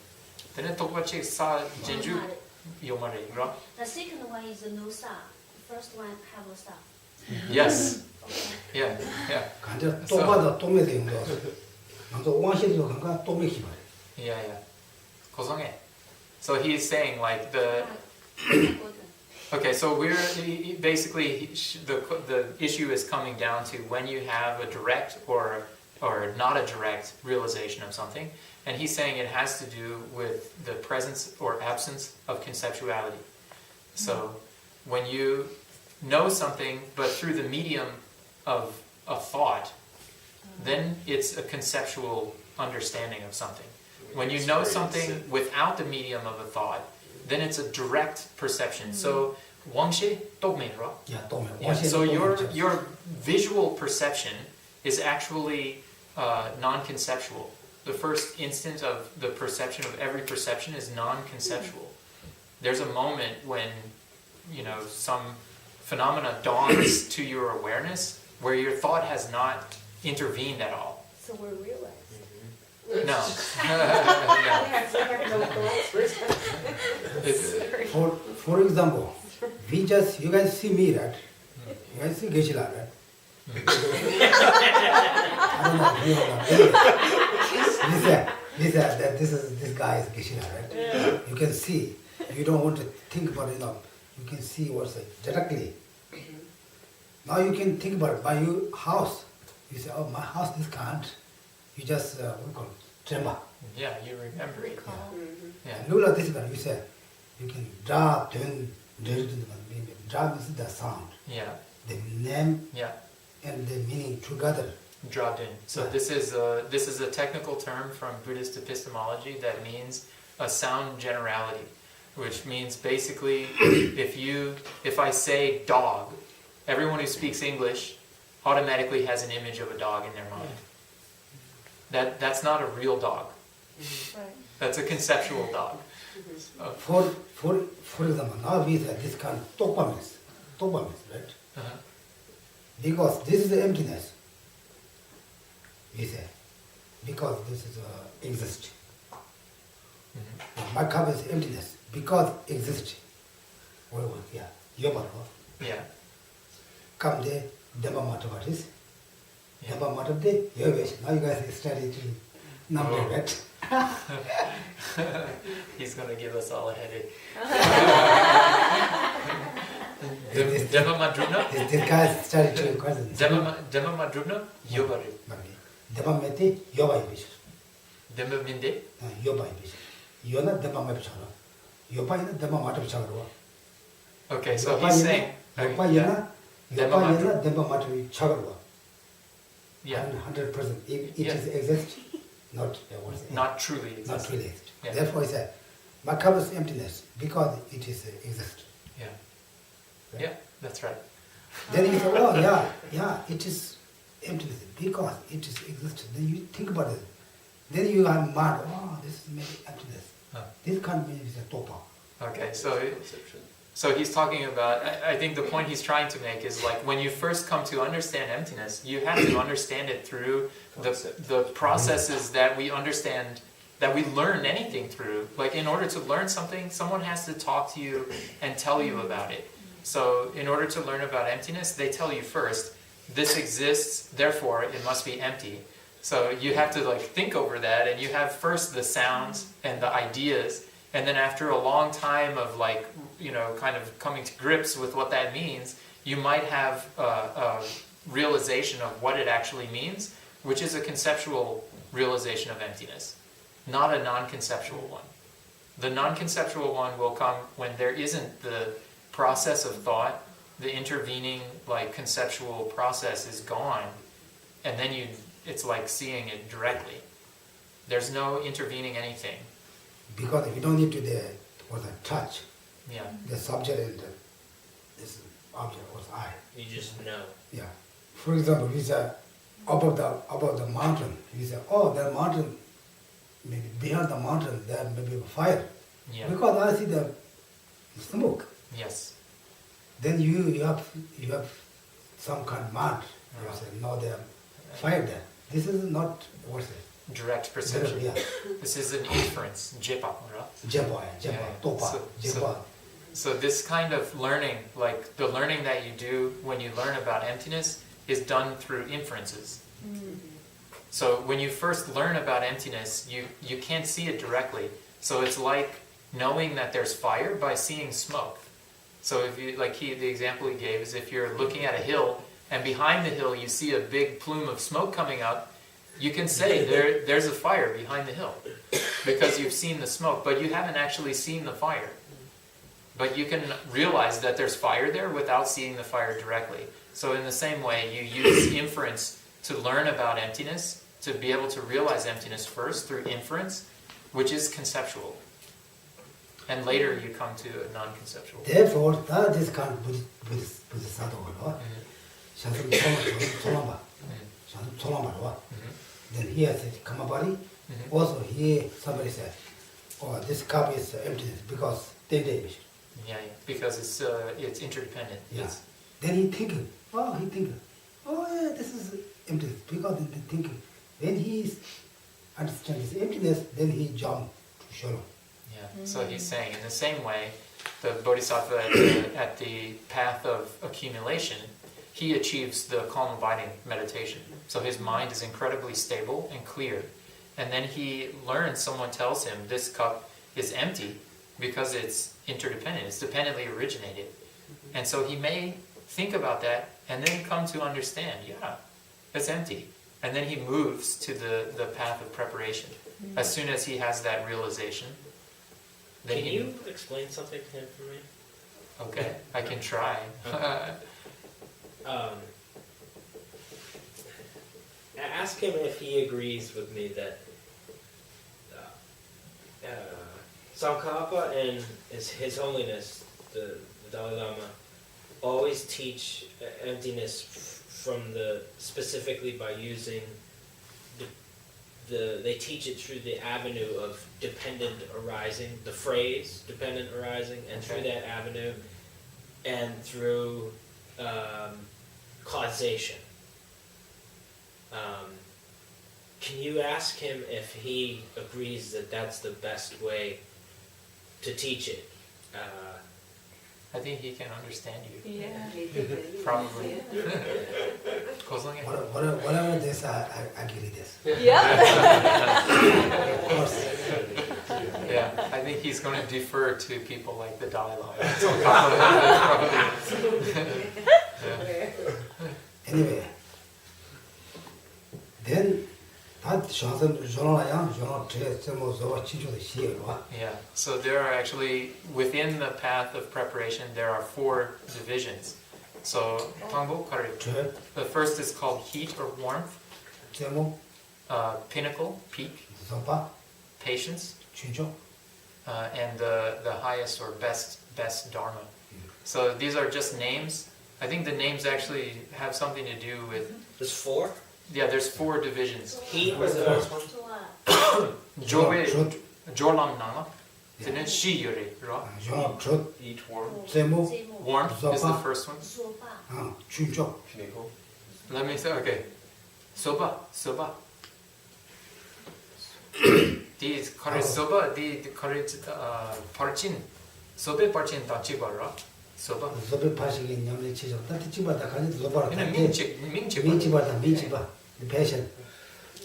Then tokpa chik sa jenju yomare, right? The second one is no sa. First one have a sa. Yes. Yeah. 간저 똑바다 똥에 대는 거. 먼저 왕실도 간가 똥에 기발. Yeah. 고성해. So he's saying like okay, so basically the issue is coming down to when you have a direct or not a direct realization of something, and he's saying it has to do with the presence or absence of conceptuality. So when you know something but through the medium of a thought, then it's a conceptual understanding of something. When you know something without the medium of a thought, then it's a direct perception. So Wangshe Togme, right? Yeah, so your visual perception is actually non-conceptual. The first instant of the perception of every perception is non-conceptual. There's a moment when some phenomena dawns to your awareness where your thought has not intervened at all. So we're realized. No. For example, you guys see me, right? You guys see Geshe, right? I don't know if you know that. Lisa, that this guy is Geshe, right? Yeah. You can see. You don't want to think about it enough. You can see what's it directly. Now you can think about it by your house. You say, oh, my house is can't. You just, what do you call it? Tremor. Yeah, you remember it. Yeah. Look like this guy, you say, you can draw, draw means the sound. Yeah. The name yeah. and the meaning together. Dropped in. So this is a technical term from Buddhist epistemology that means a sound generality, which means basically if I say dog, everyone who speaks English automatically has an image of a dog in their mind. That's not a real dog. That's a conceptual dog. For example, now we say this kind of Togme, right? Because this is the emptiness. We say, because this is exist. My cup is emptiness because exist. Yeah, yobar. Yeah. Come there, dhamma mata what is? Dhamma mata de yovesh. Now you guys study to number, right? He's going to give us all a headache. Dhamma madruna? This guy studied to questions. Dhamma madruna? Yobaru. Dhamma mete yoba yovesh. Dhamma minde? Yoba yovesh. Yona dhamma mata chara. Yoba yona dhamma mata chara. Okay, so he's saying... Yoba yona dhamma mata chara. Yeah. 100%. It is exist, not truly exist. Not really exist. Yeah. Therefore, I say, my cup is emptiness because it is exist. Yeah. Right? Yeah, that's right. Then you say, oh yeah, it is emptiness because it is exist. Then you think about it. Then you are mad. Oh, this is maybe emptiness. This can't be a topa. Okay, so he's talking about, I think the point he's trying to make is like when you first come to understand emptiness, you have to understand it through the processes that we understand, that we learn anything through. Like in order to learn something, someone has to talk to you and tell you about it. So in order to learn about emptiness, they tell you first, this exists, therefore it must be empty. So you have to like think over that, and you have first the sounds and the ideas, and then after a long time of like, kind of coming to grips with what that means, you might have a realization of what it actually means, which is a conceptual realization of emptiness, not a non-conceptual one. The non-conceptual one will come when there isn't the process of thought, the intervening like conceptual process is gone, and then it's like seeing it directly. There's no intervening anything. Because you don't need to the touch. Yeah. The subject and this object was I. You just know. Yeah. For example, we say above the mountain, we say, oh, that mountain, maybe behind the mountain there may be a fire. Yeah. Because I see the smoke. Yes. Then you have some kind of mind. You say, no, there fire there. This is not what's it? Direct perception. Yeah. This is an inference. Jepa. Topa. So this kind of learning, like the learning that you do when you learn about emptiness, is done through inferences. So when you first learn about emptiness, you can't see it directly. So it's like knowing that there's fire by seeing smoke. So if you the example he gave is if you're looking at a hill and behind the hill you see a big plume of smoke coming up, you can say there's a fire behind the hill because you've seen the smoke, but you haven't actually seen the fire. But you can realize that there's fire there without seeing the fire directly. So in the same way, you use inference to learn about emptiness, to be able to realize emptiness first through inference, which is conceptual. And later you come to a non-conceptual. Therefore, that is kind of Bodhisattva. Then here says Kamabari. Also here somebody said, oh, this cup is emptiness because they did. Yeah, because it's interdependent. Yeah. It's, then he thinking, oh yeah, this is emptiness because they thinking. When he understands emptiness, then he jump to Shalom. yeah. So he's saying in the same way, the Bodhisattva at the path of accumulation, he achieves the calm abiding meditation. So his mind is incredibly stable and clear. And then he learns, someone tells him this cup is empty because it's interdependent, it's dependently originated. And so he may think about that and then come to understand, yeah, it's empty. And then he moves to the path of preparation. As soon as he has that realization, then Can you explain something to him for me? Okay, I can try. ask him if he agrees with me that Tsongkhapa and His Holiness, the Dalai Lama, always teach emptiness specifically by using they teach it through the avenue of dependent arising, the phrase dependent arising, and through that avenue, and through causation. Can you ask him if he agrees that that's the best way to teach it? I think he can understand you. Yeah. Probably. 고성해. Whatever this, I agree this. Yeah. Of course. Yeah, I think he's going to defer to people like the Dalai Lama. Anyway, then that Yeah, so there are actually, within the path of preparation, there are 4 divisions. So, the first is called heat or warmth, pinnacle, peak, patience, and the highest or best dharma. So these are just names. I think the names actually have something to do with... There's 4? Yeah, there's 4 divisions. Heat was the first one? Jolam Nama. Then Shi Yuri, right? Eat warm. Warmth is the first one. Pinnacle. Let me say, okay. Soba. Di kare soba, di kare parchin. Sobe parchin da chibara. Soba. Passion.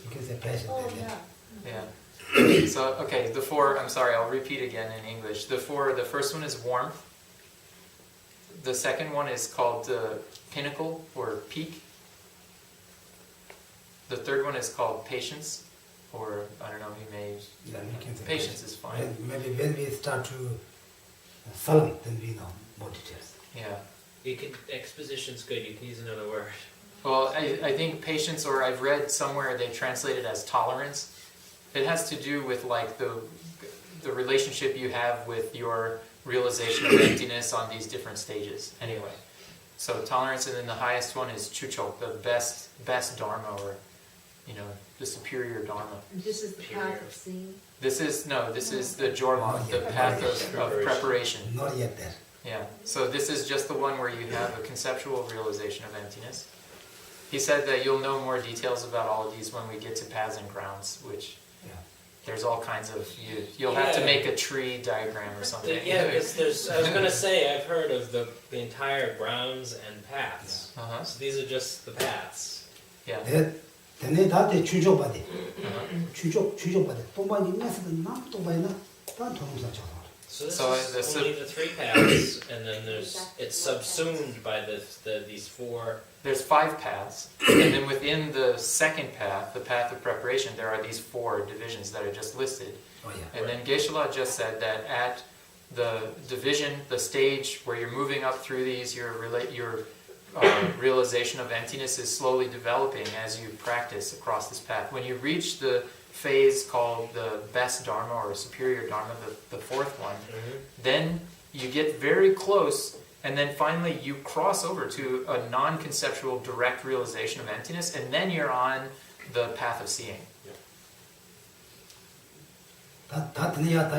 You can say passion. Yeah. So, okay, the 4, I'm sorry, I'll repeat again in English. The first one is warmth. The second one is called pinnacle or peak. The third one is called patience, or I don't know, he may... Yeah, we can say patience is fine. Maybe when we start to follow, then we know more details. Yeah. Exposition's good, you can use another word. Well, I think patience, or I've read somewhere they translate it as tolerance. It has to do with like the relationship you have with your realization of emptiness on these different stages. Anyway, so tolerance, and then the highest one is chucho, the best dharma, or the superior dharma. This is the path of seeing? This is the jorlam, the path of preparation. Not yet there. Yeah. So this is just the one where you have a conceptual realization of emptiness. He said that you'll know more details about all of these when we get to paths and grounds, which there's all kinds of, you'll have to make a tree diagram or something. Yeah, because I was going to say, I've heard of the entire grounds and paths. Uh-huh. So these are just the paths. Yeah. Then 다들 추적받이. 추적받이. 또 많이 있어도 남 또 많이 나. 단 통사 저. So this is only the 3 paths, and then it's subsumed by these 4. There's 5 paths, and then within the second path, the path of preparation, there are these 4 divisions that are just listed. Oh, yeah. And then Geshe-la just said that at the division, the stage where you're moving up through these, your realization of emptiness is slowly developing as you practice across this path. When you reach the phase called the best dharma or superior dharma, the 4th one, then you get very close, and then finally you cross over to a non-conceptual direct realization of emptiness, and then you're on the path of seeing. 다 드니야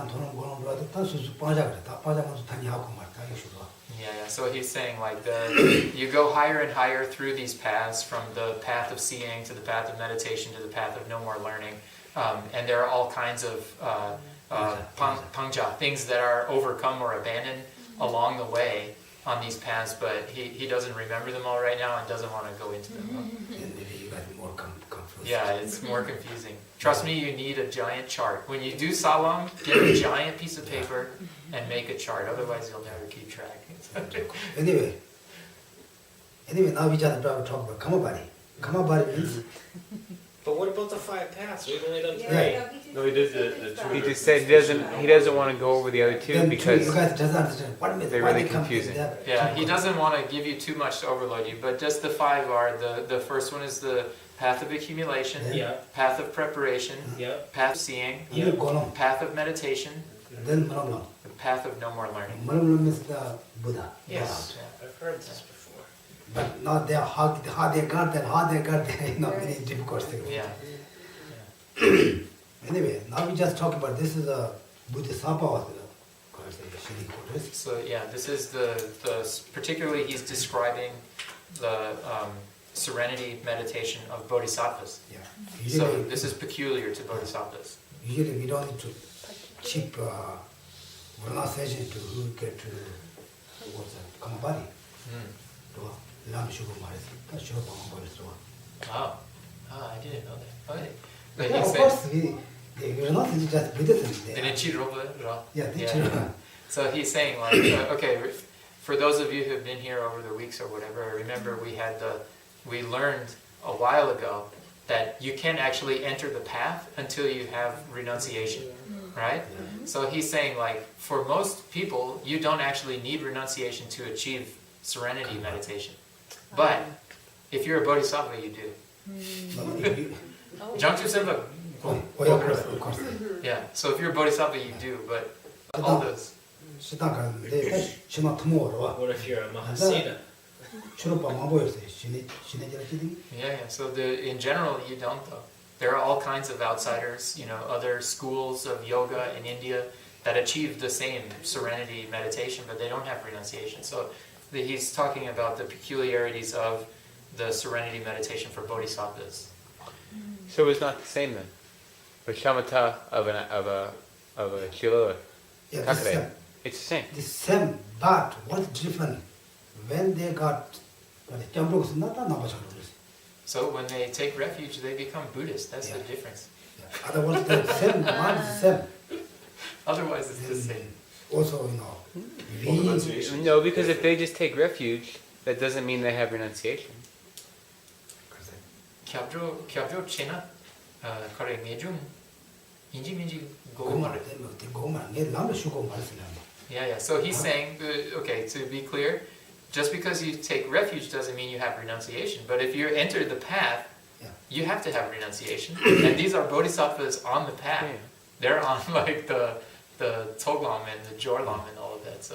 돈을 모는 거라도 다 수수 빠져 그래. 다 빠져가지고 다니하고 말다 이슈가. Yeah. So he's saying like you go higher and higher through these paths, from the path of seeing to the path of meditation to the path of no more learning, and there are all kinds of pangja, things that are overcome or abandoned along the way on these paths, but he doesn't remember them all right now and doesn't want to go into them. And maybe you got more confused. Yeah, it's more confusing. Trust me, you need a giant chart. When you do salam, get a giant piece of paper and make a chart, otherwise you'll never keep track. Anyway, now we just talk about Kamabari. Kamabari means But what about the 5 paths? We've only done 3. Yeah. No, he did the two. He just said he doesn't want to go over the other two Then because you guys doesn't understand what means. they're why really they come confusing. there. Yeah, he doesn't want to give you too much to overload you, but just the 5 are the first one is the path of accumulation, Yeah. path of preparation, Yeah. path of seeing, You go along. path of meditation, Then Malamlam. the path of no more learning. Malamlam is the Buddha. Yes. I've heard this before. But not there how they got that, many difficult things. Yeah. Anyway, now we just talk about this is a Bodhisattva. So yeah, this is the particularly he's describing the serenity meditation of bodhisattvas. Yeah. So Usually, this is peculiar to bodhisattvas. usually we don't need to cheap pronunciation to get to what's that? Kamabari. Lam Shugo Maris. That's Shugo Maris. Oh, I didn't know that. Okay. But Yeah, he of said, course, we're not just Buddhism. Yeah, So he's saying like, okay, for those of you who've been here over the weeks or whatever, remember we learned a while ago that you can actually enter the path until you have renunciation, right? So he's saying like, for most people, you don't actually need renunciation to achieve serenity meditation. But if you're a bodhisattva, you do. Jangchu Senpa, of course. yeah, so if you're a bodhisattva, you do, but all those. What if you're a Mahasiddha? Yeah, so in general, you don't though. There are all kinds of outsiders, other schools of yoga in India that achieve the same serenity meditation, but they don't have renunciation. So he's talking about the peculiarities of the serenity meditation for bodhisattvas. So it's not the same then. The shamatha of a shilala. Yeah, the same. It's the same. The same, but what's different? When they got So when they take refuge, they become Buddhist. That's the difference. otherwise the same, not the same. Otherwise, it's the same. Also, we No, because if they just take refuge, that doesn't mean they have renunciation. Kyabjo chena, kare ngejung, inji minji go. Yeah. So he's saying, okay, to be clear, just because you take refuge doesn't mean you have renunciation. But if you enter the path, you have to have renunciation. And these are bodhisattvas on the path. They're on like the Toglam and the Jorlam and all of that. So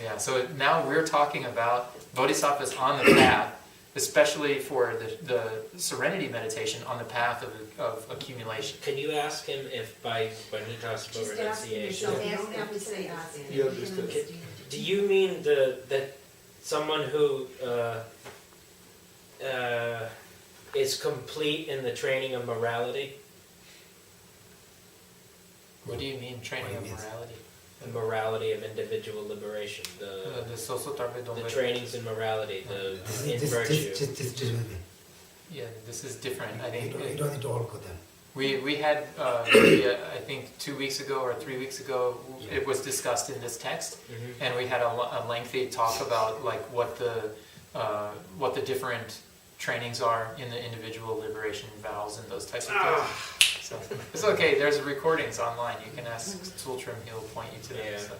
yeah. So now we're talking about bodhisattvas on the path, especially for the serenity meditation on the path of accumulation. Can you ask him if when he talks about renunciation, do you mean that someone who is complete in the training of morality? What do you mean training of morality? The morality of individual liberation, the trainings in morality, in virtue. Yeah, this is different. I think you don't need to all go them. we had maybe, I think 2 weeks ago or 3 weeks ago it was discussed in this text, and we had a lengthy talk about like what the different trainings are in the individual liberation vows and those types of things. So it's okay. There's recordings online. You can ask Tultrim; he'll point you to them. Yeah. So.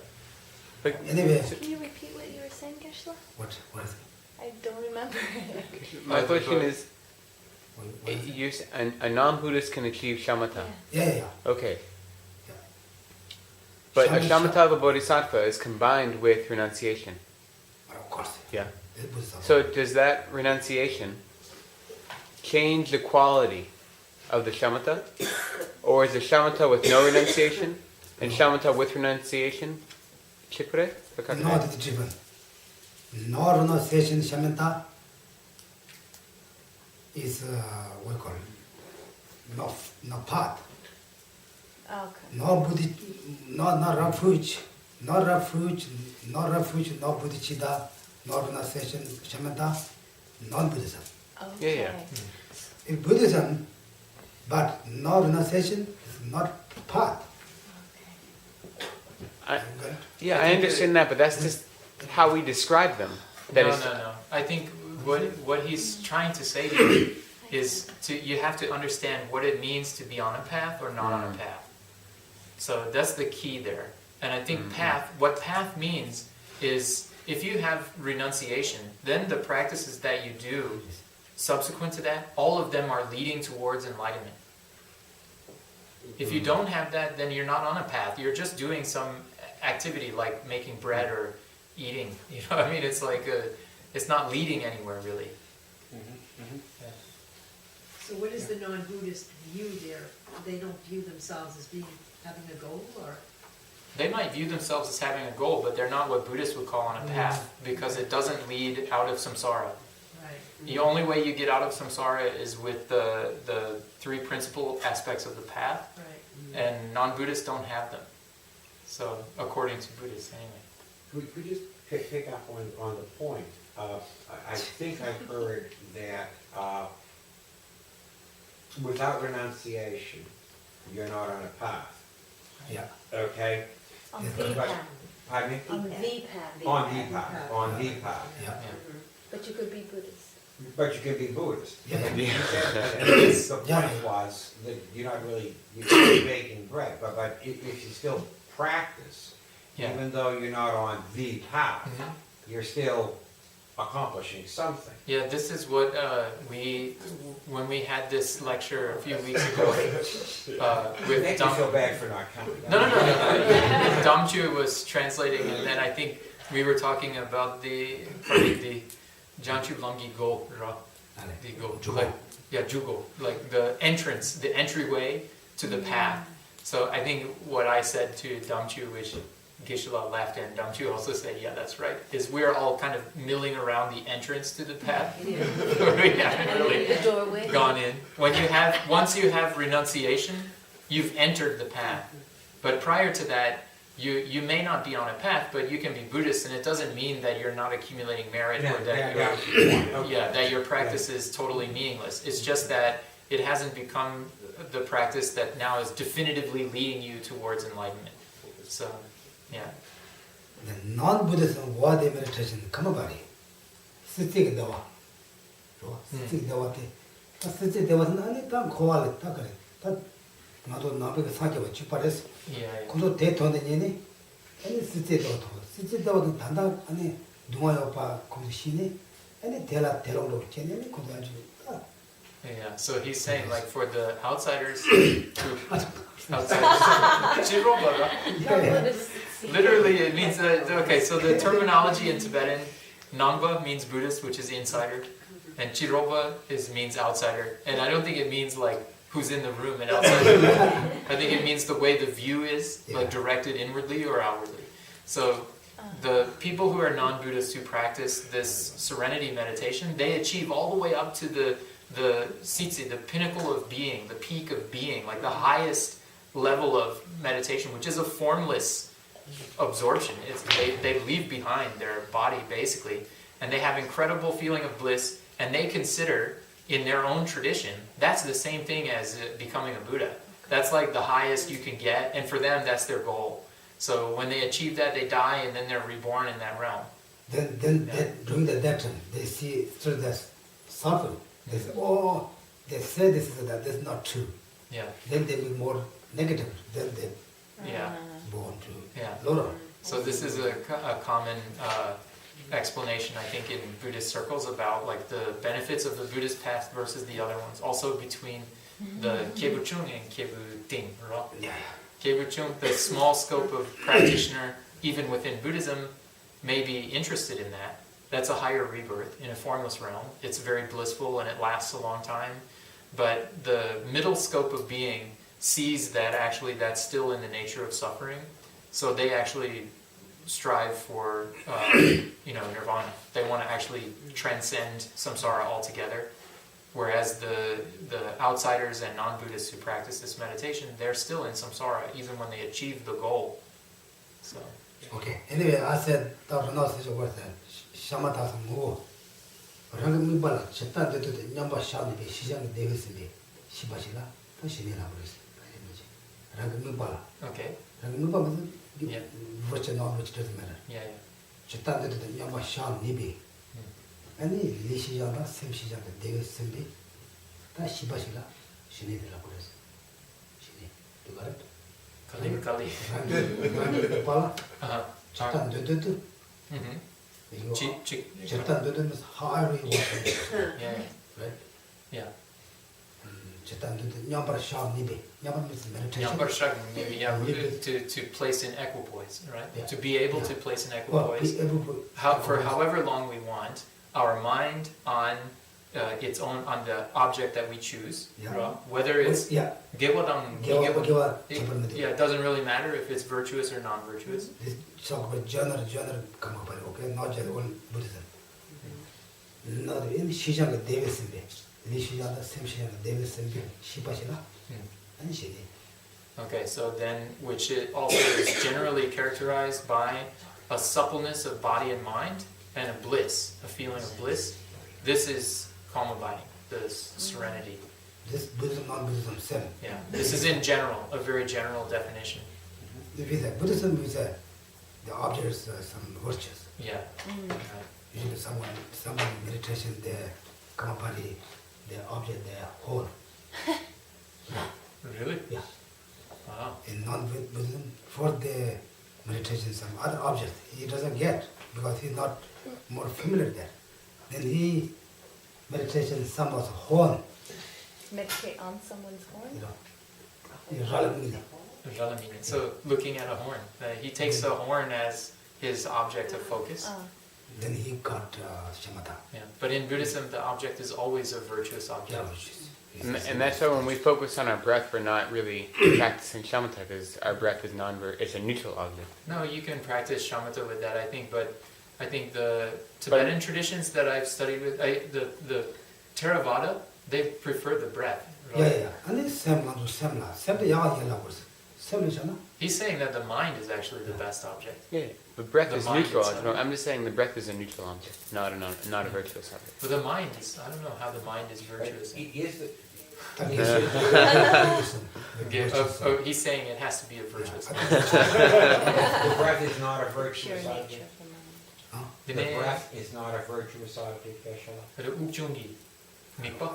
Anyway, Can you repeat what you were saying, Geshe? what is it? I don't remember. My question is, a non-Buddhist can achieve shamatha. Yeah. Okay. But a shamatha of a bodhisattva is combined with renunciation. Of course. Yeah. So does that renunciation change the quality of the shamatha? Or is the shamatha with no renunciation and shamatha with renunciation chipre? No, it's different. No renunciation shamatha is what we call it? No path. Okay. No Buddhi, no refuge, no bodhicitta, no renunciation shamatha, non-Buddhism. Okay. Yeah. In Buddhism, but no renunciation is not path. I understand that, but that's just how we describe them. That No. I think what he's trying to say here is you have to understand what it means to be on a path or not on a path. So that's the key there. And I think what path means is if you have renunciation, then the practices that you do subsequent to that, all of them are leading towards enlightenment. If you don't have that, then you're not on a path. You're just doing some activity like making bread or eating. You know what I mean? It's like it's not leading anywhere really. Yeah. So what is the non-Buddhist view there? They don't view themselves as having a goal, or? They might view themselves as having a goal, but they're not what Buddhists would call on a path because it doesn't lead out of samsara. Right. The only way you get out of samsara is with the three principal aspects of the path, Right. and non-Buddhists don't have them. So, according to Buddhists, anyway. Could you just pick up on the point? I think I heard that without renunciation, you're not on a path. Yeah. Okay? On Yes, the but- path. Pardon me? On the path. On the path. On the path. Yeah. But you could be Buddhist. But you can be Buddhist. Yeah. You said, the Yeah. point was that you're not baking bread, but if you still practice, Yeah. even though you're not on the path, Mhm. you're still accomplishing something. Yeah, this is what when we had this lecture a few weeks ago with Make me feel Dam. bad for not coming. No. Damchu was translating, and then I think we were talking about the Janchu Langi Go, the go, like, yeah, Jugo, like the entrance, the entryway to the path. So I think what I said to Damchu, which Geshe-la laughed, and Damchu also said, yeah, that's right, is we're all kind of milling around the entrance to the path. We haven't really The doorway. gone in. Once you have renunciation, you've entered the path. But prior to that, you may not be on a path, but you can be Buddhist, and it doesn't mean that you're not accumulating merit or that your practice is totally meaningless. It's just that it hasn't become the practice that now is definitively leading you towards enlightenment. So, yeah. The non-Buddhist word meditation come about it. Sitting dawa. Sitting dawa te. Sitting dawa nani tan koal ta kare. Ta 나도 나베가 사게와 주파레스. Yeah. 그도 대토는 얘네. 아니 스티도 도. 스티도 단단 아니 누가요 봐 공시네. 아니 대라 대롱도 쟤네 그도 아주. Yeah, so he's saying like for the outsiders, literally it means that, okay, so the terminology in Tibetan, Nangba means Buddhist, which is insider, and Chiroba means outsider, and I don't think it means like who's in the room and outside the room. I think it means the way the view is, like directed inwardly or outwardly. So the people who are non-Buddhists who practice this serenity meditation, they achieve all the way up to the sitsi, the pinnacle of being, the peak of being, like the highest level of meditation, which is a formless absorption. They leave behind their body basically, and they have incredible feeling of bliss, and they consider in their own tradition that's the same thing as becoming a Buddha. That's like the highest you can get, and for them that's their goal. So when they achieve that, they die, and then they're reborn in that realm. Then during that time they see through the suffering. They say, oh, they say this is not true. Yeah. Then they be more negative. Then they Yeah. born to Yeah. lower. So this is a common explanation, I think, in Buddhist circles about like the benefits of the Buddhist path versus the other ones. Also between the Kebuchung and Kebuting, right? Yeah. Kebuchung, the small scope of practitioner, even within Buddhism, may be interested in that. That's a higher rebirth in a formless realm. It's very blissful and it lasts a long time. But the middle scope of being sees that actually that's still in the nature of suffering. So they actually strive for nirvana. They want to actually transcend samsara altogether. Whereas the outsiders and non-Buddhists who practice this meditation, they're still in samsara even when they achieve the goal. So Okay. Anyway, I said Dr. Noss is worth that. Shamatasa Mo. Rangamibala, Chatan did the number Shani, Shizan Davis, Shibashila, Tashinela. Rangamibala. okay. Rangamibala, Yeah. which doesn't matter. Yeah. Chatan did the number Shan Nibi. Any Lishijana, same Shizan Davis, 다 시바시라 신이들라고 그랬어. 신이. You got it? Kali. 빨라. Uh-huh. 됐다. Mm-hmm. 이거 Chick. 됐다. How you want it, Yeah. right? Yeah. 됐다. 냠바라 샤 니베. 냠바라 means meditation. Yambarshak, maybe, yeah, to place in equipoise, right? Yeah. To be able Yeah. to place in Well, equipoise. be able to- For however long we want, our mind on its own, on the object that we choose, Yeah. whether it's Yeah. gewadam, 개와 yeah, it doesn't really matter if it's virtuous or non-virtuous. This talk about general come up, okay? Not just all Buddhism. Not in 시장의 대비선배. 이 시장의 샘 시장의 대비선배 시바시라. 아니 시대. Okay, so then, which it also is generally characterized by a suppleness of body and mind and a bliss, a feeling of bliss. This is calm abiding, this serenity. This Buddhism, non-Buddhism, same. Yeah, this is in general, a very general definition. If it's Buddhism is the objects, some virtues. Yeah. Usually someone meditation, they come upon the object, they whole. Really? Yeah. Wow. In non-Buddhism, for the meditation, some other object he doesn't get because he's not more familiar there. Then he meditation some was horn, Meditate on someone's horn? you know. He rolling. So looking at a horn, he takes the horn as his object of focus. Then he got shamatha. Yeah. But in Buddhism, the object is always a virtuous object. And that's why when we focus on our breath, we're not really practicing shamatha, because our breath is it's a neutral object. No, you can practice shamatha with that, I think, but I think the Tibetan traditions that I've studied with, the Theravada, they prefer the breath. Right? Yeah. And then semla yaga was semla. He's saying that the mind is actually the best object. Yeah, but breath The is mind neutral. itself. I'm just saying the breath is a neutral object, not a virtuous object. But the mind is, I don't know how the mind is virtuous. He's saying it has to be a virtuous object. The breath is not a virtuous Pure nature object. of the mind. The breath is not a virtuous object, Geshe. Ukjungi, mikpa,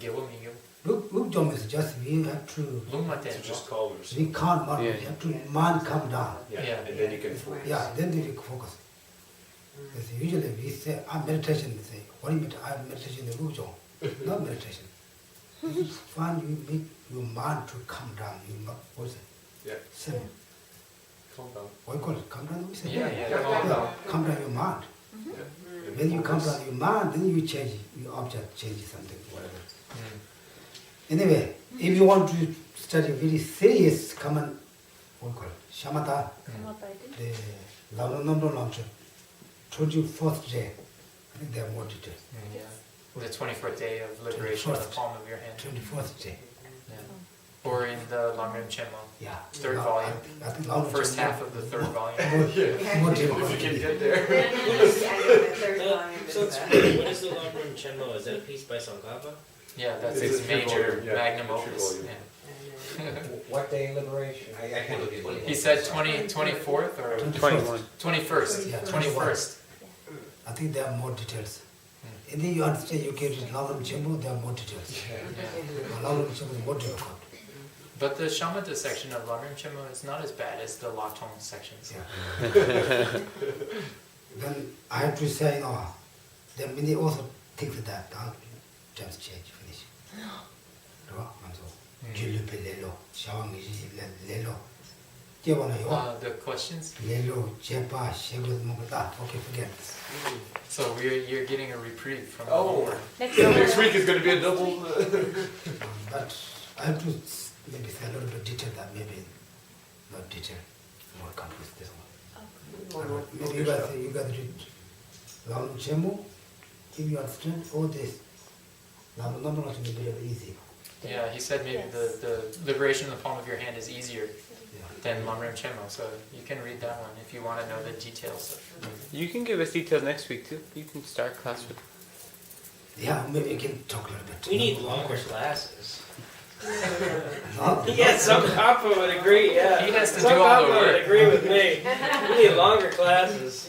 gewa mingyo, Look, John is just we have to. lungmaten. Just colors. We can't mind. Yeah. We have to mind come down. Yeah. And then you can focus. Yeah, then we focus. Because usually we say, I'm meditation. They say, what do you mean? I'm meditation. The Rujong. Not meditation. Find you make your mind to come down. You not what's it? Yeah. Seven. Calm down. What do you call it? Come down. We say. Yeah, calm down. Come down your mind. Yeah. When you come down your mind, then you change your object, change something, whatever. Anyway, if you want to study very serious, come and what do you call it? Shamatha. The Lamdo launcher. 24th day. I think they are more detailed. Yeah. The 24th day of liberation of the palm of your hand. 24th day. Yeah. Or in the Lamrim Chenmo, Yeah. third volume, I think Lamdo first half of the third volume. More difficult. If you can get there. So what is the Lamrim Chenmo? Is that a piece by Tsongkhapa? Yeah, that's It's his a three major volume, yeah, magnum a three opus. volume. Yeah. What day liberation? I can't look at it. He said 24th or 21. 21st. Yeah, 21st. I think there are more details. And then you understand, you get it, Lamdo Chembo, there are more details. Yeah. Lamdo Chembo is more difficult. But the shamatha section of Lamrim Chenmo is not as bad as the Latong sections. Yeah. Then I have to say, no, then when they also think that, just change, finish. Lelo, shawang lelo. The questions? Lelo, Jepa, Shegos Mokata, okay, forget. So you're getting a reprieve from the Oh. homework. Next week is going to be a double. But I have to maybe say a little bit detail that maybe not detail, more confused this one. Maybe you guys read Lam Chemu, if you understand all this, Lam Nambo will be very easy. Yeah, he said maybe Yes. the liberation in the palm of your hand is easier Yeah. than Lamrim Chenmo, so you can read that one if you want to know the details. You can give us details next week too. You can start class with. Yeah, maybe we can talk a little bit. We need longer classes. No? Yeah, Tsongkhapa would agree, yeah. He has to do all the Tsongkhapa would work. agree with me. We need longer classes.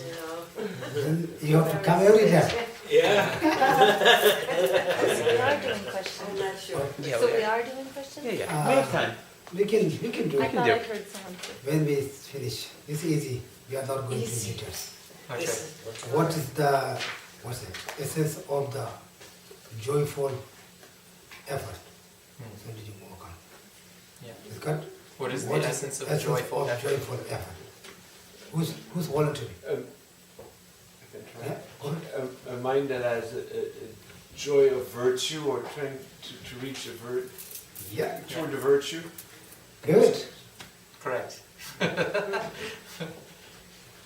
Then you have to come every day. Yeah. So we are doing questions. I'm not sure. Yeah, So we we are. are doing questions? Yeah, yeah. We have time. We can do I it thought do I it. heard someone say. when we finish. It's easy. We are not going to Easy. details. Okay. What is the essence of the joyful effort? So did you walk on? Yeah. It's got What is the what essence of essence joyful of effort? joyful effort? Who's volunteering? I can try. Yeah, go ahead. A mind that has a joy of virtue or trying to reach Yeah, toward the virtue. good. Correct.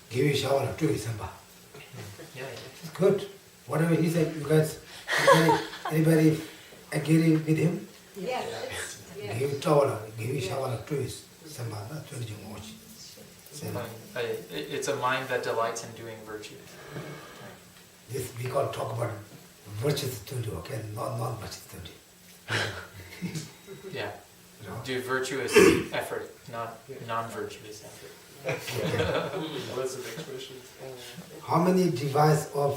Give you a shower too, Samba. Yeah, It's good. Whatever he said, you guys, anybody agree with him? Yeah. Give you towel, give you shower too, Samba. That's what you watch. It's a mind that delights in doing virtue. This we got to talk about virtue studio, okay? Not virtue studio. Yeah. You know? Do virtuous effort, not non-virtuous effort. Lots of expressions. How many devices of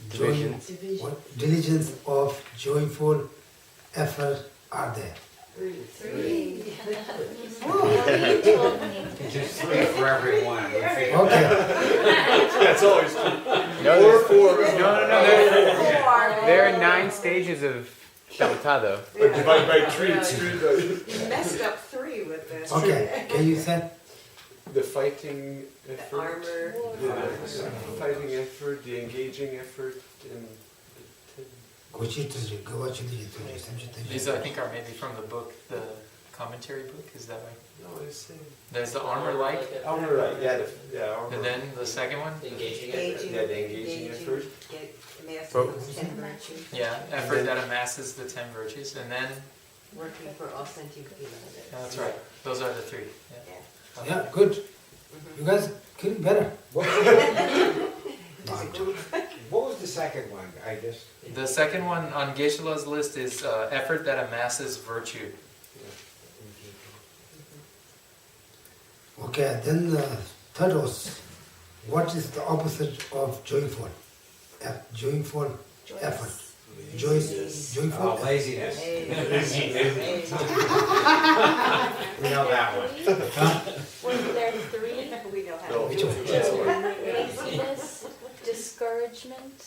Divisions. diligence of joyful effort are there? 3. You told me. Just 3 for everyone. We figured Okay. That's always true. No, Or there's- 4. no. There are 9 stages of shamatha, though. But divide by 3, it's 3. You messed up 3 with this. Okay. Can you say? The fighting The effort. armor. The fighting effort, the engaging effort, and These, I think, are maybe from the book, the commentary book. Is that right? no, I say There's the armor-like, armor, right? Yeah, armor. and then the second one. Engaging Engaging. Yeah, the engaging effort. Get master Focus. those 10 virtues. Yeah, effort that amasses the 10 virtues, and then Working for all sentient beings. yeah, that's right. Those are the 3. Yeah. Yeah. Yeah, good. You guys getting better. What Not. was the second one? I just. The second one on Geshe-la's list is effort that amasses virtue. Okay, then the third was, what is the opposite of joyful? Joyful effort. Joyful effort. Laziness. Laziness. We know that one. Were there 3? We know how No. to do it. Laziness, discouragement,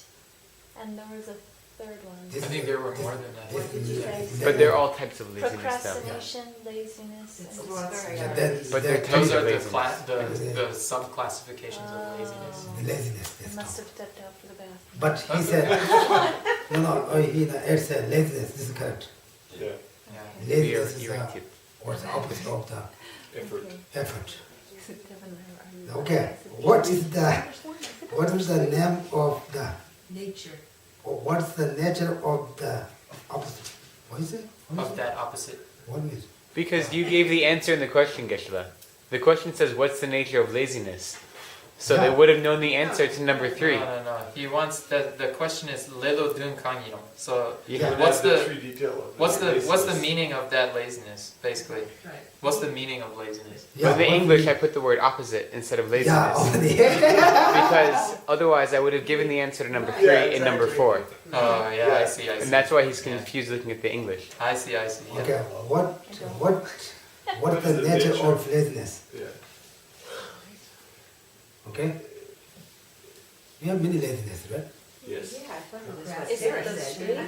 and there was a third one. I think there were more than that. What did you say? But there are all types of laziness, though. Procrastination, laziness, and It's lots of discouragement. Then But the they're Those types are of the laziness. the sub-classifications of laziness. laziness. I That's must all. have stepped out for the bathroom. But he said, Ed said laziness. This is correct. Yeah, Yeah. Laziness is Irritated. what's the opposite of the effort. effort. Devin, are you- Okay, what is the name of the, Nature. or what's the nature of the opposite? What is it? What is Of it? that opposite. What is it? Because you gave the answer in the question, Geshe-la. The question says, what's the nature of laziness? So they Yeah. would have known the answer to number 3. No. He wants the question is lelo dun kangiro. So Yeah. what's the 3 detail of what's the laziness. meaning of that laziness basically? Right. What's the meaning of laziness? But in the what English, we- I put the word opposite instead of Yeah, laziness. over the Because otherwise, I would have given the answer to number 3 Yeah, and number 4. Oh yeah, I see. And that's why he's confused looking at the English. I see. Yeah. Okay, what is the nature of laziness? Yeah. Okay? We have many laziness, right? Yes. Yeah, I thought it was what Is it Sarah the said. street?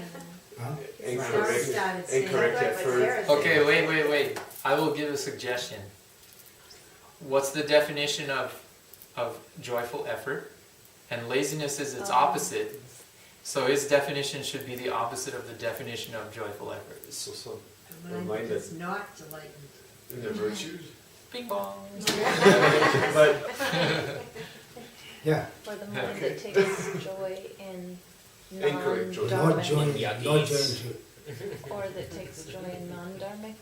Huh? Incorrect. Started saying- Incorrect What effort. Sarah said. Okay, wait. I will give a suggestion. What's the definition of joyful effort? And laziness is its opposite. So his definition should be the opposite of the definition of joyful effort. So A mind that is not delighted. in the virtues. Bing bong. But Yeah, For the mind that takes joy in Incorrect joy. not joy, non-dharmic, not joy to, or that takes joy in non-dharmic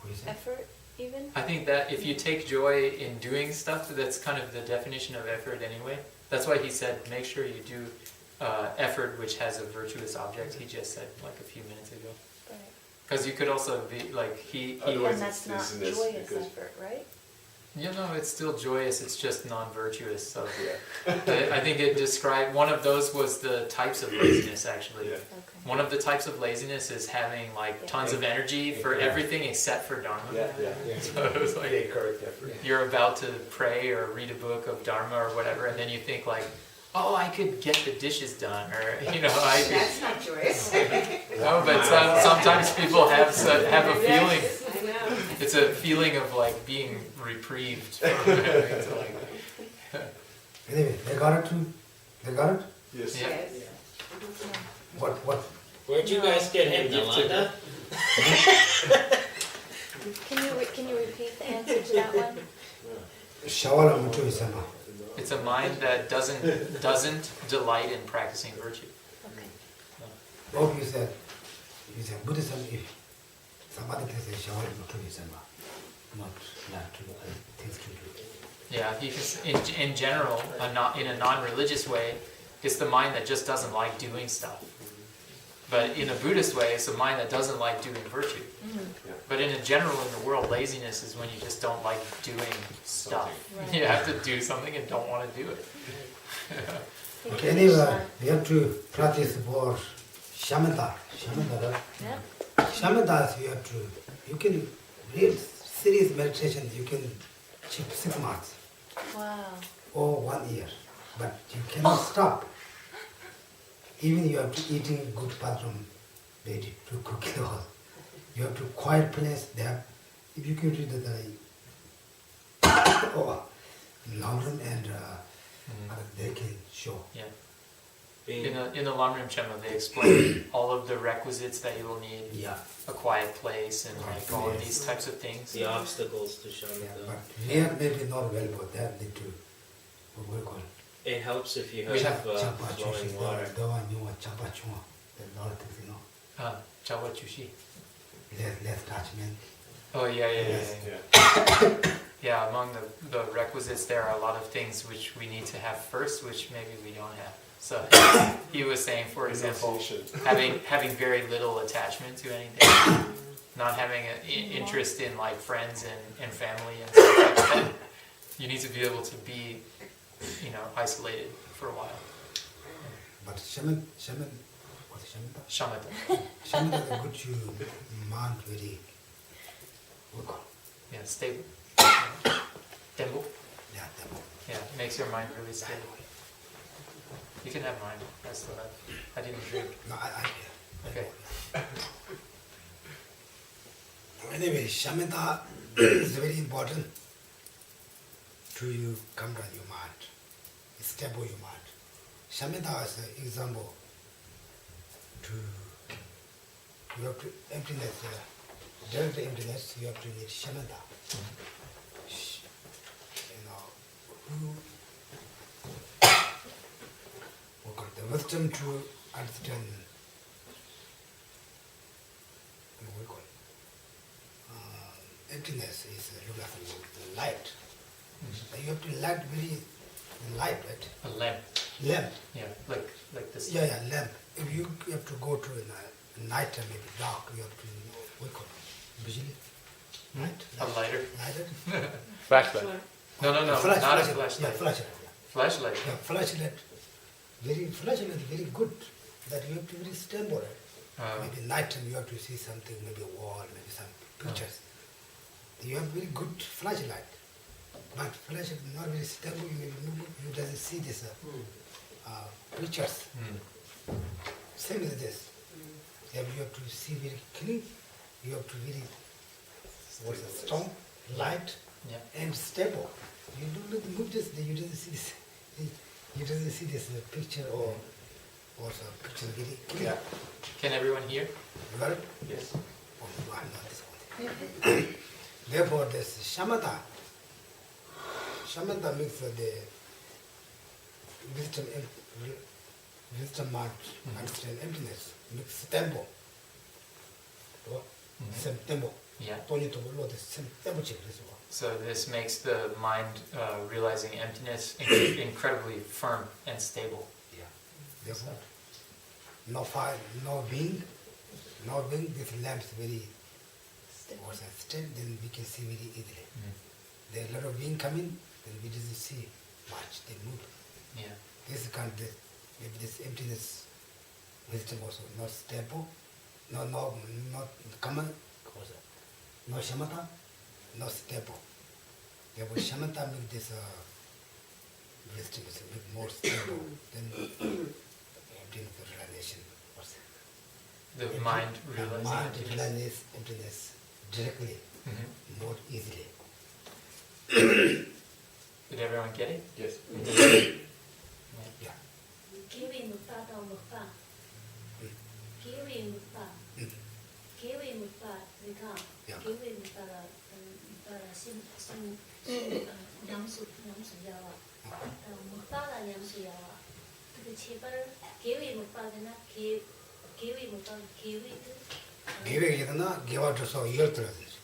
what is it? effort, even. I think that if you take joy in doing stuff, that's kind of the definition of effort anyway. That's why he said, make sure you do effort which has a virtuous object. He just said like a few minutes ago. Right. Because you could also be like he Otherwise And it's that's not laziness joyous because- effort, right? You know, it's still joyous, it's just non-virtuous. So I think it described, one of those was the types of laziness, actually. Yeah. Okay. One of the types of laziness is having like tons of energy for everything except for Dharma. Yeah. So it was like, you're about to pray or read a book of Dharma or whatever, and then you think like, oh, I could get the dishes done, or you know, I could. That's not joyous. No, but sometimes people have a feeling. I know. It's a feeling of like being reprieved from having to like. Anyway, they got it too? They got it? Yes. Yeah. Yes. What? Where'd you guys get him, Nalanda? Can you repeat the answer to that one? Shawara mutu isama. It's a mind that doesn't delight in practicing virtue. Okay. Oh, you said Buddhism, if somebody can say Shawara mutu isama, not to things to do. Yeah, in general, in a non-religious way, it's the mind that just doesn't like doing stuff. But in a Buddhist way, it's a mind that doesn't like doing virtue. But in general, in the world, laziness is when you just don't like doing stuff. Right. You have to do something and don't want to do it. Okay, anyway, we have to practice for shamatha. Right? Yep. Shamatha, you can read serious meditation, you can achieve 6 months Wow. or 1 year, but you cannot stop. Even you have to eating good bathroom, ready to cook it all. You have to quiet place. If you can read Lamrim and they can show. Yeah. In the Lamrim Chema, they explain all of the requisites that you will need. Yeah. A quiet place and like all of these types of things. The obstacles to Yeah, shamatha. but here maybe not well, but that need to work on. It helps if you We have Chapa flowing chushi, water. the one you want chapa chua. There's a lot of things, Chawa Chushi. less attachment. Oh yeah. Yeah. Yeah, among the requisites there are a lot of things which we need to have first, which maybe we don't have. So he was saying, for example, having very little attachment to anything, not having an interest in like friends and family and stuff like that. You need to be able to be, isolated for a while. But shaman, what's shamatha? Shamatha. Shamatha is good to mind very work on. Yeah, stable. Temple. Yeah, that one. Yeah, makes your mind really stable. You can have mine. I still have. I didn't drink. No, Okay. Anyway, shamatha is very important to you come down your mind, stable your mind. Shamatha is an example you have to emptiness, direct emptiness, you have to need shamatha. The wisdom to understand emptiness is look at the light. You have to light very light, right? A lamp. Lamp. Yeah, like this. Yeah, lamp. If you have to go to night time, maybe dark, you have to what call it? Bijli? Light. A lighter. Lighter. Flashlight. No, not a flashlight. Yeah, flashlight. Flashlight. Yeah, flashlight. Flashlight is very good. That you have to very stable, right? Maybe night time you have to see something, maybe a wall, maybe some pictures. You have very good flashlight. But flashlight is not very stable, you doesn't see this pictures. Same as this. You have to see very clean, you have to very strong, light, and stable. You don't move this, you doesn't see this. You doesn't see this picture or some picture very clear. Yeah. Can everyone hear? You got it? Yes. Oh, no, I'm not this one. Therefore, this shamatha means the wisdom mind, understand emptiness, makes tempo. Tempo. Yeah. Tempo. So this makes the mind realizing emptiness incredibly firm and stable. Yeah. Therefore, no fire, no wind, this lamp is very still, then we can see very easily. There's a lot of wind coming, then we just see, watch, they move. Yeah. This kind of, maybe this emptiness, wisdom also, not stable, not common, no shamatha, not stable. Therefore, shamatha makes this wisdom is a bit more stable than emptiness realization. The mind The mind realizes emptiness directly, Mhm. more easily. Did everyone get it? Yes. Yeah. Kiwi mukpa tao mukpa. Kiwi mukpa. Kiwi mukpa, Rika. Yeah. Kiwi mukpa là sim 양수 야와. mukpa là 양수 야와. 그 제발 kiwi mukpa나 kiwi mukpa kiwi 계획이나 개와줘서 이걸 들어야 되지.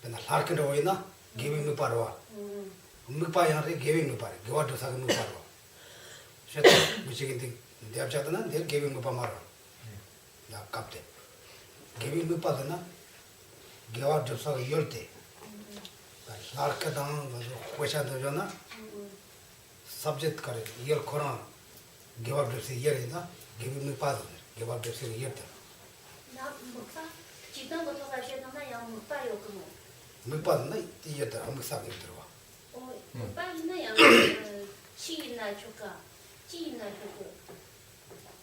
근데 라르킨도 오이나 계획이 빠르와. 묵바야리 계획이 빠르. 개와줘서 묵 빠르와. 셔터 무시긴데 대합자다나 내 계획이 묵바 말아. 야 갑대. 계획이 묵 빠르나 개와줘서 이럴 때. 라르카당 고샤도 전나 subject करे ये Quran 개와줘서 이해이나 계획이 묵 빠르. 개와줘서 이해다. 나 mukpa 지던 것도 가셔도나 양 mukpa 요금은 묵바는 이해다. 묵사게 들어와. mukpa 있나 양 치나 조가 치나 조고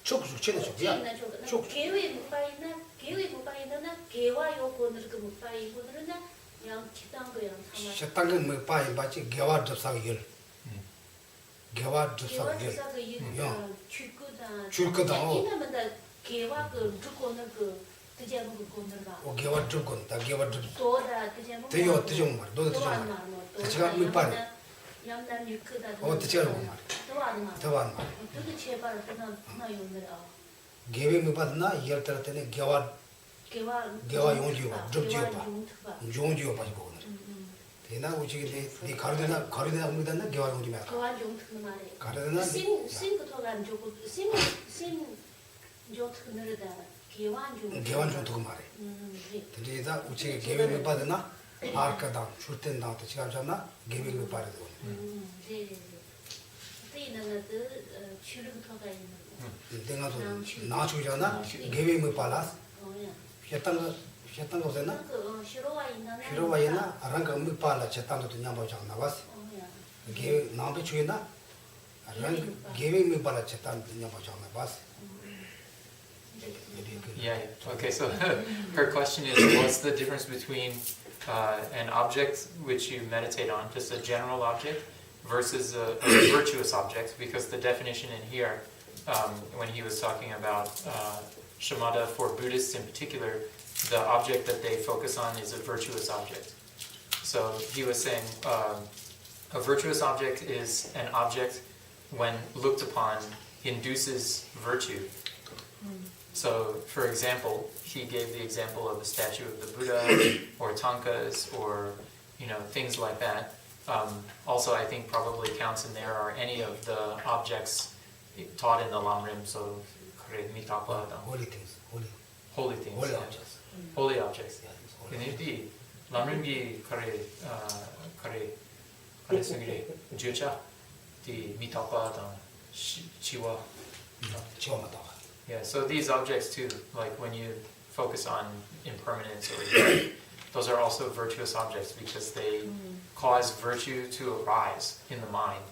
촉 치는 촉이야. 치나 조가 개위 mukpa 있나 개와 요거는 그 mukpa 이거는 양 지던 거양 참아 셔땅은 뭐 빠이 바치 개와 접사가 열. 개와 접사가 열. 개와 그 출거다 출거다. 이나면다 개와 그 두고는 그 드제는 그 고는가 오 개와 접건 다 개와 접. 도다 드제는 대요 드정 말. 너도 드정 말. 제가 뭐 빠이. 양난 육크다 드정 말. 도와는 말 더반 말. 그게 제발 그나 용들아 개we 뭐 받나 열 때라 때네 개와 개와 용지요. 접지요 봐. 용지요 봐 이거 오늘. 대나 우지게 네 가르데나 아무데나 개와 용지 말. 개와 용특는 말에 가르데나 신부터 간 조고 신 조특는다 개와 좀 두고 말해. 근데다 우지게 개we 뭐 받나 아르카다 출텐다 또 지가 잡나 개we 뭐 받도. 네. 그때는 그 출부터가 있는 내가도 나주잖아. 개we 뭐 받았어. 셨던 거잖아. 그 싫어와 있나 필요와이나 아랑가 뭐 받라 쳤던도 냐고 장 나왔어. 개 나도 주이나 아랑 개we 뭐 받라 쳤던도 냐고 장 나왔어. Yeah. Okay. So her question is, what's the difference between an object which you meditate on, just a general object, versus a virtuous object? Because the definition in here, when he was talking about shamatha for Buddhists in particular, the object that they focus on is a virtuous object. So he was saying a virtuous object is an object when looked upon induces virtue. So, for example, he gave the example of the statue of the Buddha, or tankas, or things like that. Also, I think probably counts in there are any of the objects taught in the Lamrim. So, mitapa, holy things, holy things, holy yeah. objects. Holy objects. Yeah, it's holy. Indeed, Lamrimgi kare sungire jucha di mitapa dan chiwa. 치워마다. Yeah, so these objects too, like when you focus on impermanence or death, those are also virtuous objects because they cause virtue to arise in the mind.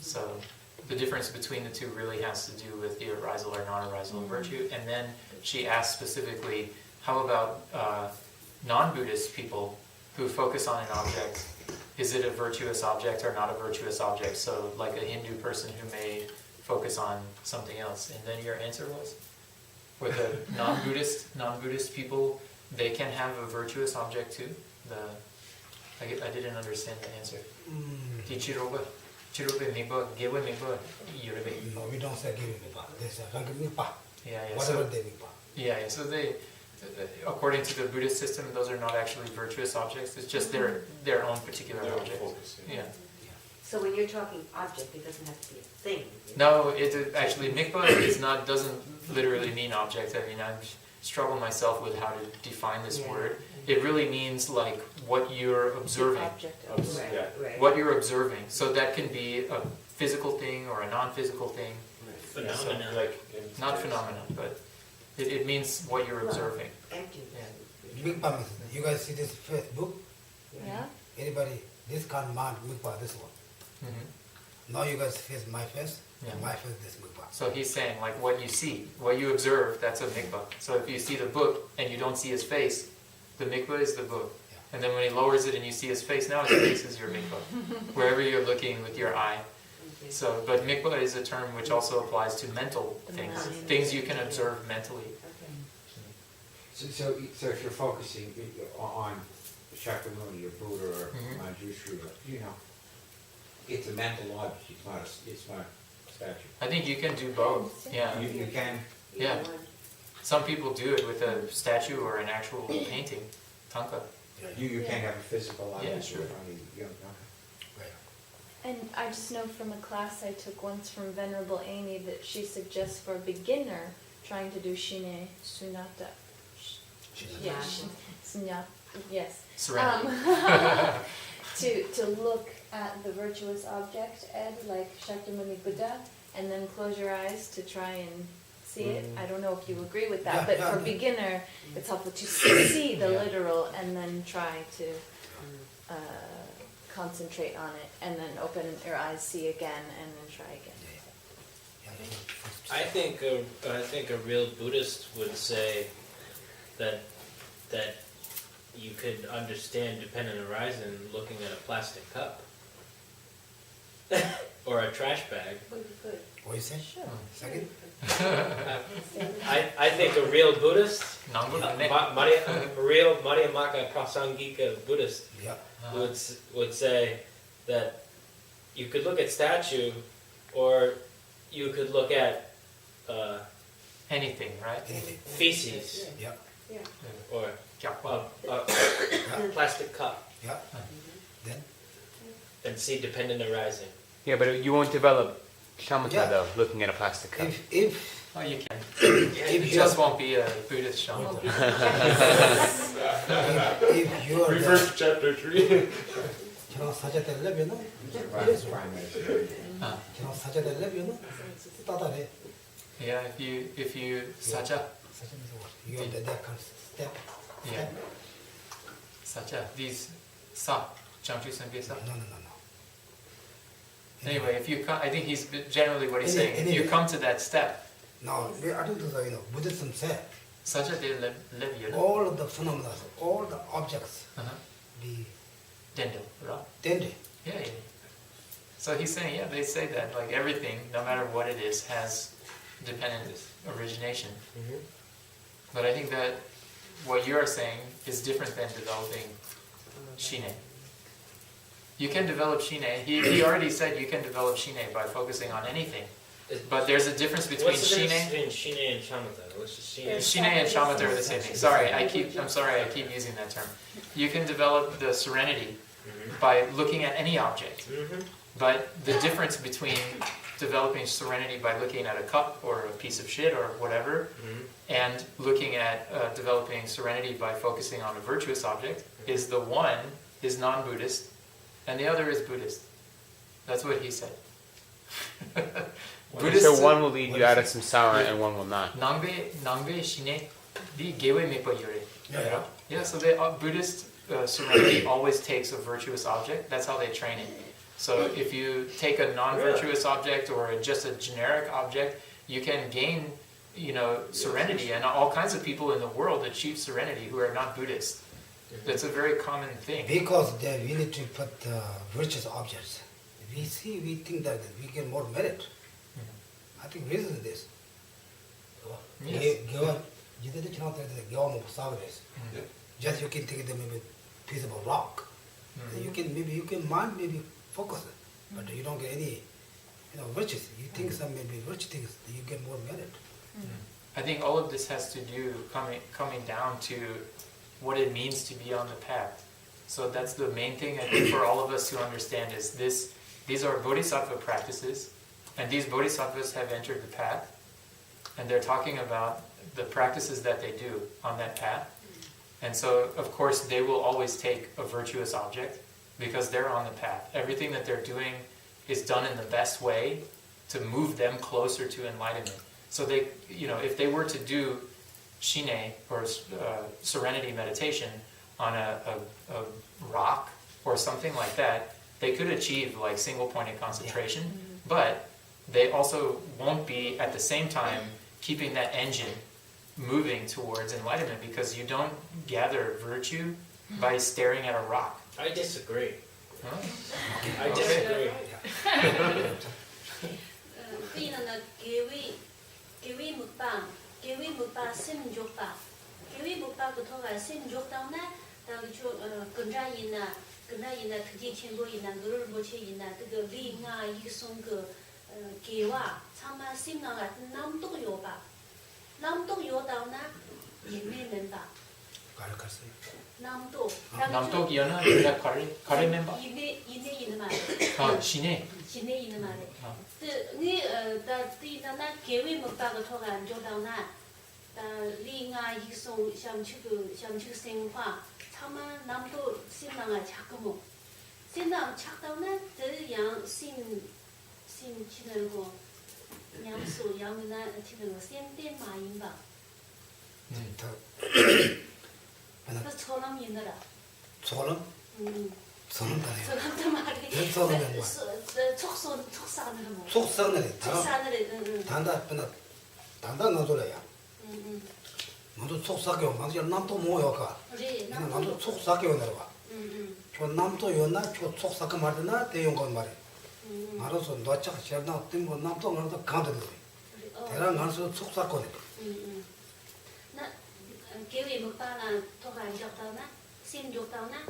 So the difference between the two really has to do with the arisal or non-arisal of virtue. And then she asked specifically, how about non-Buddhist people who focus on an object? Is it a virtuous object or not a virtuous object? So like a Hindu person who may focus on something else. And then your answer was? For the non-Buddhist people, they can have a virtuous object too? I didn't understand the answer. No, we don't say giving me back. They say ranking me back. Yeah, Whatever they me back. Yeah, so they, according to the Buddhist system, those are not actually virtuous objects. It's just their own particular object. Yeah. So when you're talking object, it doesn't have to be a thing. No, it actually mikvah doesn't literally mean object. I mean, I struggle myself with how to define this word. it really means like what you're observing. Object of Right, Yeah. right. What you're observing. So that can be a physical thing or a non-physical thing. Phenomena. Like in Not space. phenomena, but it means what you're observing. Empty. Yeah. Mikpa, you guys see this book? Yeah? Anybody? This kind mind, Mikpa, this one. Mhm. Now you guys face my face, Yeah. my face, this Mikpa. So he's saying like what you see, what you observe, that's a mikvah. So if you see the book and you don't see his face, the mikvah is the book. Yeah. And then when he lowers it and you see his face, now his face is your mikvah. Wherever you're looking with your eye. So, but mikvah is a term which also applies to mental The things, mind. things you can observe mentally. So if you're focusing on Shakyamuni or Buddha or Mhm. Manjushri, you know, it's a mental object, it's not a statue. I think you can do both. Yeah. You can, Yeah. Some people do it with a statue or an actual painting, tanka. you can have a physical object. Yeah, sure. Right. And I just know from a class I took once from Venerable Amy that she suggests for a beginner trying to do shine sunata. Yeah, sunyata. Yes. Serenity. To look at the virtuous object, Ed, like Shakyamuni Buddha, and then close your eyes to try and see it. I don't know if you agree with that, Yeah, but yeah, for yeah. beginner, it's helpful to see the Yeah. literal and then try to concentrate on it, and then open your eyes, see again, and then try again. I think a real Buddhist would say that you could understand dependent horizon looking at a plastic cup or a trash bag. What you say? Sure. Second? I think a real Buddhist, Nangbuddha. real Madhyamaka Prasangika Buddhist Yeah. would say that you could look at statue, or you could look at Anything, right? Anything. feces, Yeah. or Gyakpa. a plastic cup, Yeah. Then? and see dependent arising. Yeah, but you won't develop shamatha Yeah. though, looking at a plastic cup. If Oh, you can. if It you just are, won't be a Buddhist shamatha. if you are Reverse chapter 3. 저런 사자들 레비는 Vice Prime Minister. 저런 사자들 레비는 따다래. Yeah, if you sacha, 사자면서 you have that kind of step. yeah, sacha, these sa, jamchu senpe sa. No. Anyway, if you come, I think he's generally what he's saying. If you Anyway. come to that step, No, I don't know, Buddhism said sacha de lev all of the phenomena, all the objects be dendo, right? tended. Yeah. So he's saying, yeah, they say that like everything, no matter what it is, has dependent origination. But I think that what you're saying is different than developing shine. You can develop shine. He already said you can develop shine by focusing on anything. But there's a difference between What's the difference shine. between shine and shamatha? What's the shine? Shine and shamatha are the same thing. I'm sorry, I keep using that term. You can develop the serenity by looking at any object. But the difference between developing serenity by looking at a cup or a piece of shit or whatever, and looking at developing serenity by focusing on a virtuous object, is the one is non-Buddhist, and the other is Buddhist. That's what he said. So one will lead you out of samsara and one will not. Nangbe shine di gewe mepa yore. Yeah. Yeah, so the Buddhist serenity always takes a virtuous object. That's how they train it. So if you take a non-virtuous object or just a generic object, you can gain, serenity. And all kinds of people in the world achieve serenity who are not Buddhist. That's a very common thing. Because we need to put virtuous objects. We think that we get more merit. I think reason is this. Yes. Just you can take it maybe piece of a rock. You can mind maybe focus it, but you don't get any virtues. You think some maybe virtue things, you get more merit. I think all of this has to do coming down to what it means to be on the path. So that's the main thing I think for all of us to understand is this. These are Bodhisattva practices, and these Bodhisattvas have entered the path, and they're talking about the practices that they do on that path. And so, of course, they will always take a virtuous object because they're on the path. Everything that they're doing is done in the best way to move them closer to enlightenment. So they, if they were to do shine or serenity meditation on a rock or something like that, they could achieve like single-pointed concentration, but they also won't be at the same time keeping that engine moving towards enlightenment, because you don't gather virtue by staring at a rock. I disagree. Huh? I disagree. 对了呢，各位木巴sem jokpa，各位木巴个头个 sem jokta 呢，那个就跟着人呐，特地全部人呐，个人不去人呐，这个李啊一个送个给哇，他们 sem 那个南都有吧，南都有到呢，也没明白。 가르쳤어요. 남도. 남도 연하 가래 멤버. 이네 있는 말에. 아 시내. 시내 있는 말에. 그 나 계획 못 봐도 더가 안 좋다나. 리가 이송 샴추 생화. 참아 남도 신랑아 자꾸모. 신랑 착다나 저양 신 치는 양수 양나 치는 거 샘대 마인가. 그 처럼 있느라. 소름? 소름 다네. 소름도 말이. 몇 소름인 거야? 속산으로 뭐. 속산을 속산으로. 단다 너도래야. 너도 속삭여. 맞아. 남도 뭐여가. 그래. 나도 속삭여 내려와. 저 남도 요나 저 속삭여 말이나 대용 건 말이. 말아서 너chắc 싫나 때문에 남도 너도 가도 돼. 대랑 가서 속삭여 내. 계획 못 봐나 더가 안 좋다나 심 좋다나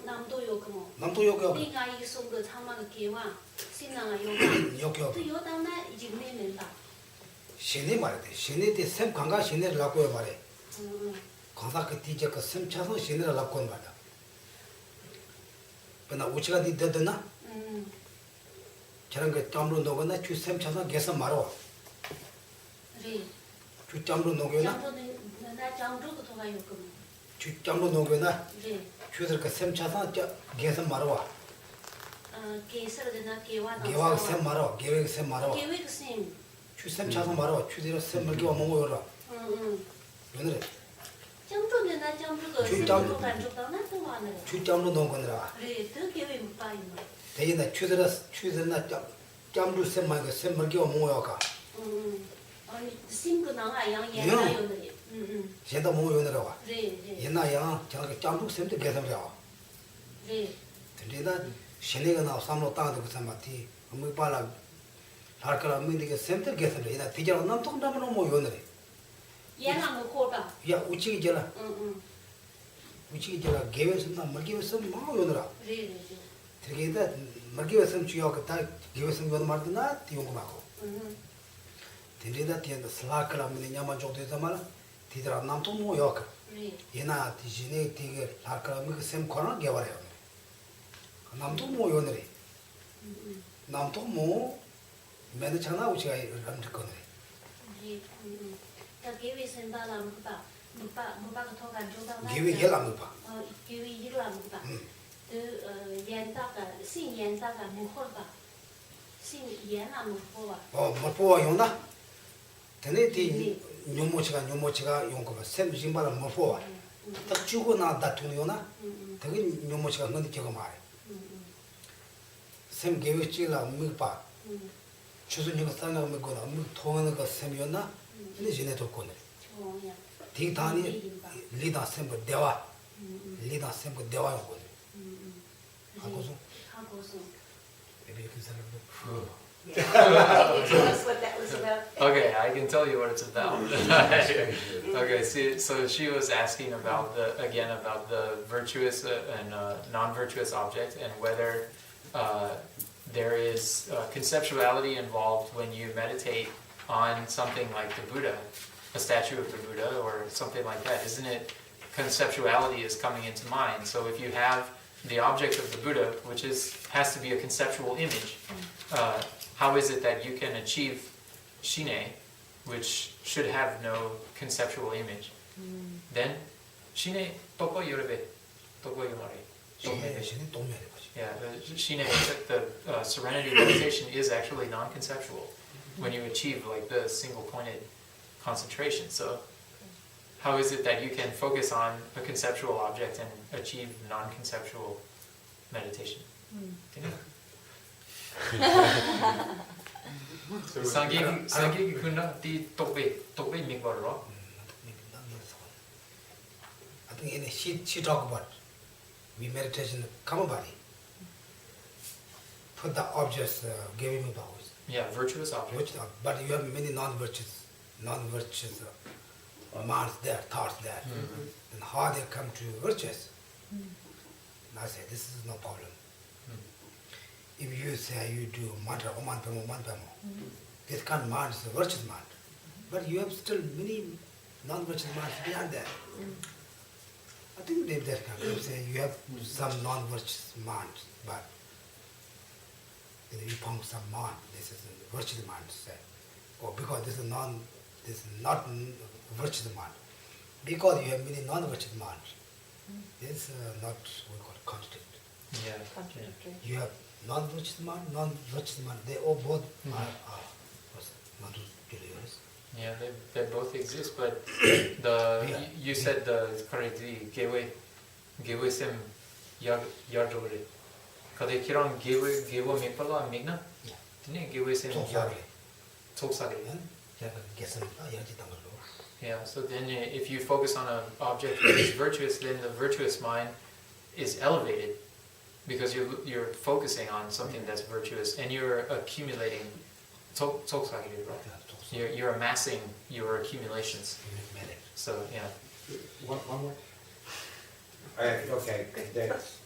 남도 요고 남도 요고 네가 이 송도 참만 계와 신나가 요가 또 요다나 이제 내면다 신이 말이야. 신이 샘 강가 신을 갖고 말해. 강사 그 뒤에 그샘 차서 신을 갖고 말이야. 그나 우치가 뒤되더나? 저런 그 땀으로 녹거나 주샘 차서 계속 말어. 그래. 주 땀으로 녹거나? 나 장도도 더가 요고 주 땀으로 녹거나? 네. 주들 그샘 차서 계속 말어. 계설되나 계와 계와 샘 말어. 계획 샘 말어. 계획 샘. 주샘 차서 말어. 주대로 샘을 기와 먹어 요라. 오늘 장도는 나 장도가 샘도 안 좋다나 또 하는 주 땀으로 녹거나. 그래. 더 계획 못 봐요. 대신에 주들나 땀으로 샘 말고 샘을 기와 먹어 요가. 아니 심그 나가 양 옛날에 제가 뭐 요느라고. 네. 옛날에 저기 짬뽕 샘도 계속 려. 네. 근데다 신내가 나 삼로 따도 그 삼마티 뭐 빨라 할거라 민디게 샘도 계속 려. 이다 뒤져 남통 남으로 뭐 요느래. 얘나 뭐 고다. 야 우치기 저라. 우치기 저라 개회선나 멀기에서 뭐 요느라. 네. 되게다 멀기에서 주요 그다 개회선 요느 말드나 띄운 거 맞고. 근데다 뒤에 슬라크라 민이 냐만 쪽에서 말 디드라 남통 뭐 요까. 얘나 디지네 되게 할거라 미그 코나 개발해요. 남도 뭐 요늘이. 남도 뭐 맨날 전화 우치가 이런 거네. 다 계획 생발라 뭐가 더 간조다. 계획 해라는 거 봐. 계획 일라는 거 봐. 그 연다가 신연다가 뭐가 신연아 뭐가. 뭐 보아 용나? 되네디 뇨모치가 용거 봐. 샘 신발을 뭐 보아. 딱 주고 나 다투요나. 되게 뇨모치가 뭔지 저거 말해. 샘 계획 찍으라 뭐 봐. 추순이가 상가 먹고 뭐 통하는 거 샘이었나? 근데 지네도 거네. 디다니 리다 샘거 대화. 리다 샘거 대화 거네. 하고서 maybe you can send it. Tell us what that was about. Okay, I can tell you what it's about. Okay, so she was asking about the virtuous and non-virtuous object, and whether there is conceptuality involved when you meditate on something like the Buddha, a statue of the Buddha, or something like that. Isn't it conceptuality is coming into mind? So if you have the object of the Buddha, which has to be a conceptual image, how is it that you can achieve shine, which should have no conceptual image? Then Shine Tokpo Yorebe, Tokpo Yomare. 신의 동면의 거지. Yeah, the Shine, the serenity meditation is actually non-conceptual when you achieve like the single-pointed concentration. So, how is it that you can focus on a conceptual object and achieve non-conceptual meditation? Sangye kuna di Tokpe Mingwaro. I think she talk about we meditation common body. Put the objects giving me powers. Yeah, virtuous object. But you have many non-virtuous minds there, thoughts there. And how they come to virtuous? And I say this is no problem. If you say you do mantra, Om Pamo, this kind of mind is a virtuous mind. But you have still many non-virtuous minds behind that. I think that kind of say you have some non-virtuous minds, but you found some mind, this is a virtuous mind, say. Or because this is not virtuous mind. Because you have many non-virtuous minds. This is not what we call conflict. Yeah. Contradictory. You have non-virtuous mind, non-virtuous mind. They all both are non-virtuous. Yeah, they both exist, but you said the correctly gewe sem yardore. Kade kirang gewe mipala migna. Dine gewe sem toksagre. Yeah, so then if you focus on an object that is virtuous, then the virtuous mind is elevated because you're focusing on something that's virtuous and you're accumulating toksagre, right? You're amassing your accumulations. So yeah. One more. Okay,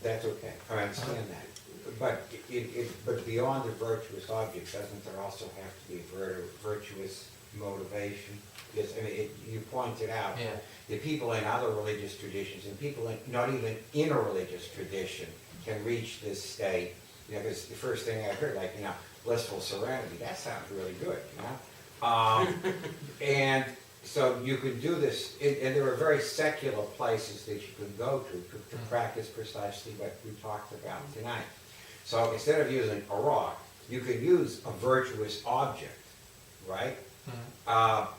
that's okay. I understand that. But but beyond the virtuous object, doesn't there also have to be virtuous motivation? Because I mean, you pointed out that people in other religious traditions and people not even in a religious tradition can reach this state. Because the first thing I heard, like blissful serenity, that sounds really good, and so you can do this, and there are very secular places that you can go to practice precisely what we talked about tonight. So instead of using a rock, you can use a virtuous object, right?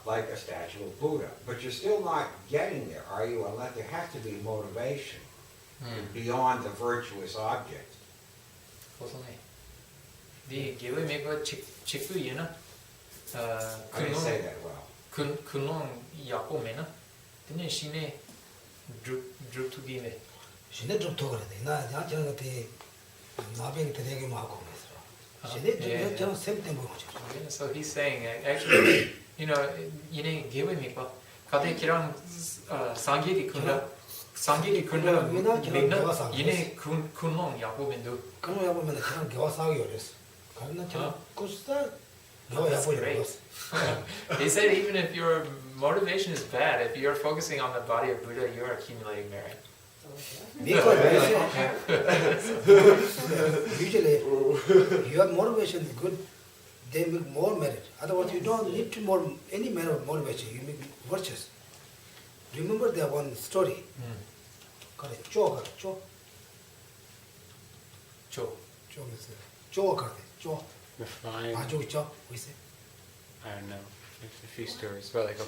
Like a statue of Buddha. But you're still not getting there, are you? Unless there has to be motivation beyond the virtuous object. I didn't say that well. Kunong Yakomena, didn't she ne droop to give it? She didn't drop to it. So he's saying, actually, you need give me, Kate Kiran Sangiri Kunda, Migna, Yine Kunong Yakomindu. That's great. He said even if your motivation is bad, if you're focusing on the body of Buddha, you're accumulating merit. Usually, your motivation is good, they make more merit. Otherwise, you don't need to any motivation, you make virtuous. Remember that one story? Called Cho. The flying. We say. I don't know. There's a few stories about like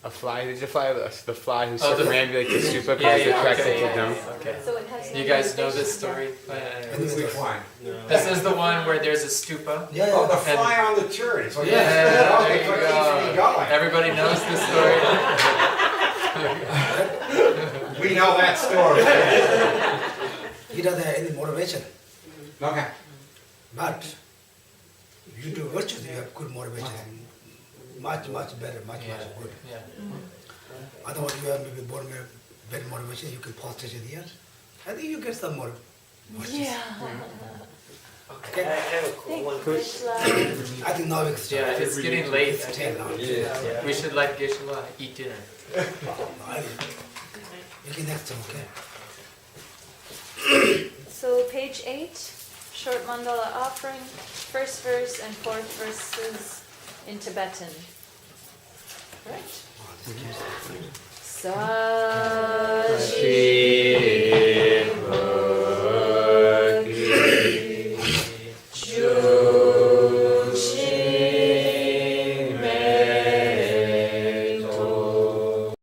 a fly. There's a fly. The fly who circumambulates the stupa because it's attracted to them. Okay. So it has no You guys know motivation. this story? Which one? This is the one where there's a stupa. Oh, the fly on the turret. So Yeah, there that's you what keeps me go. going. Everybody knows this story. We know that story. He doesn't have any motivation. Okay. But if you do virtues, you have good motivation. Much better, much good. Yeah. Otherwise, you have maybe better motivation, you can posture it here. I think you get some more motivation. Okay. I have a cool one. I think now it's Yeah, it's getting late. It's 10 now. Yeah. We should let Geshe eat dinner. Okay, next time, okay? So page 8, short mandala offering, first verse and fourth verses in Tibetan. Right. Oh, this keeps happening. Sa Shi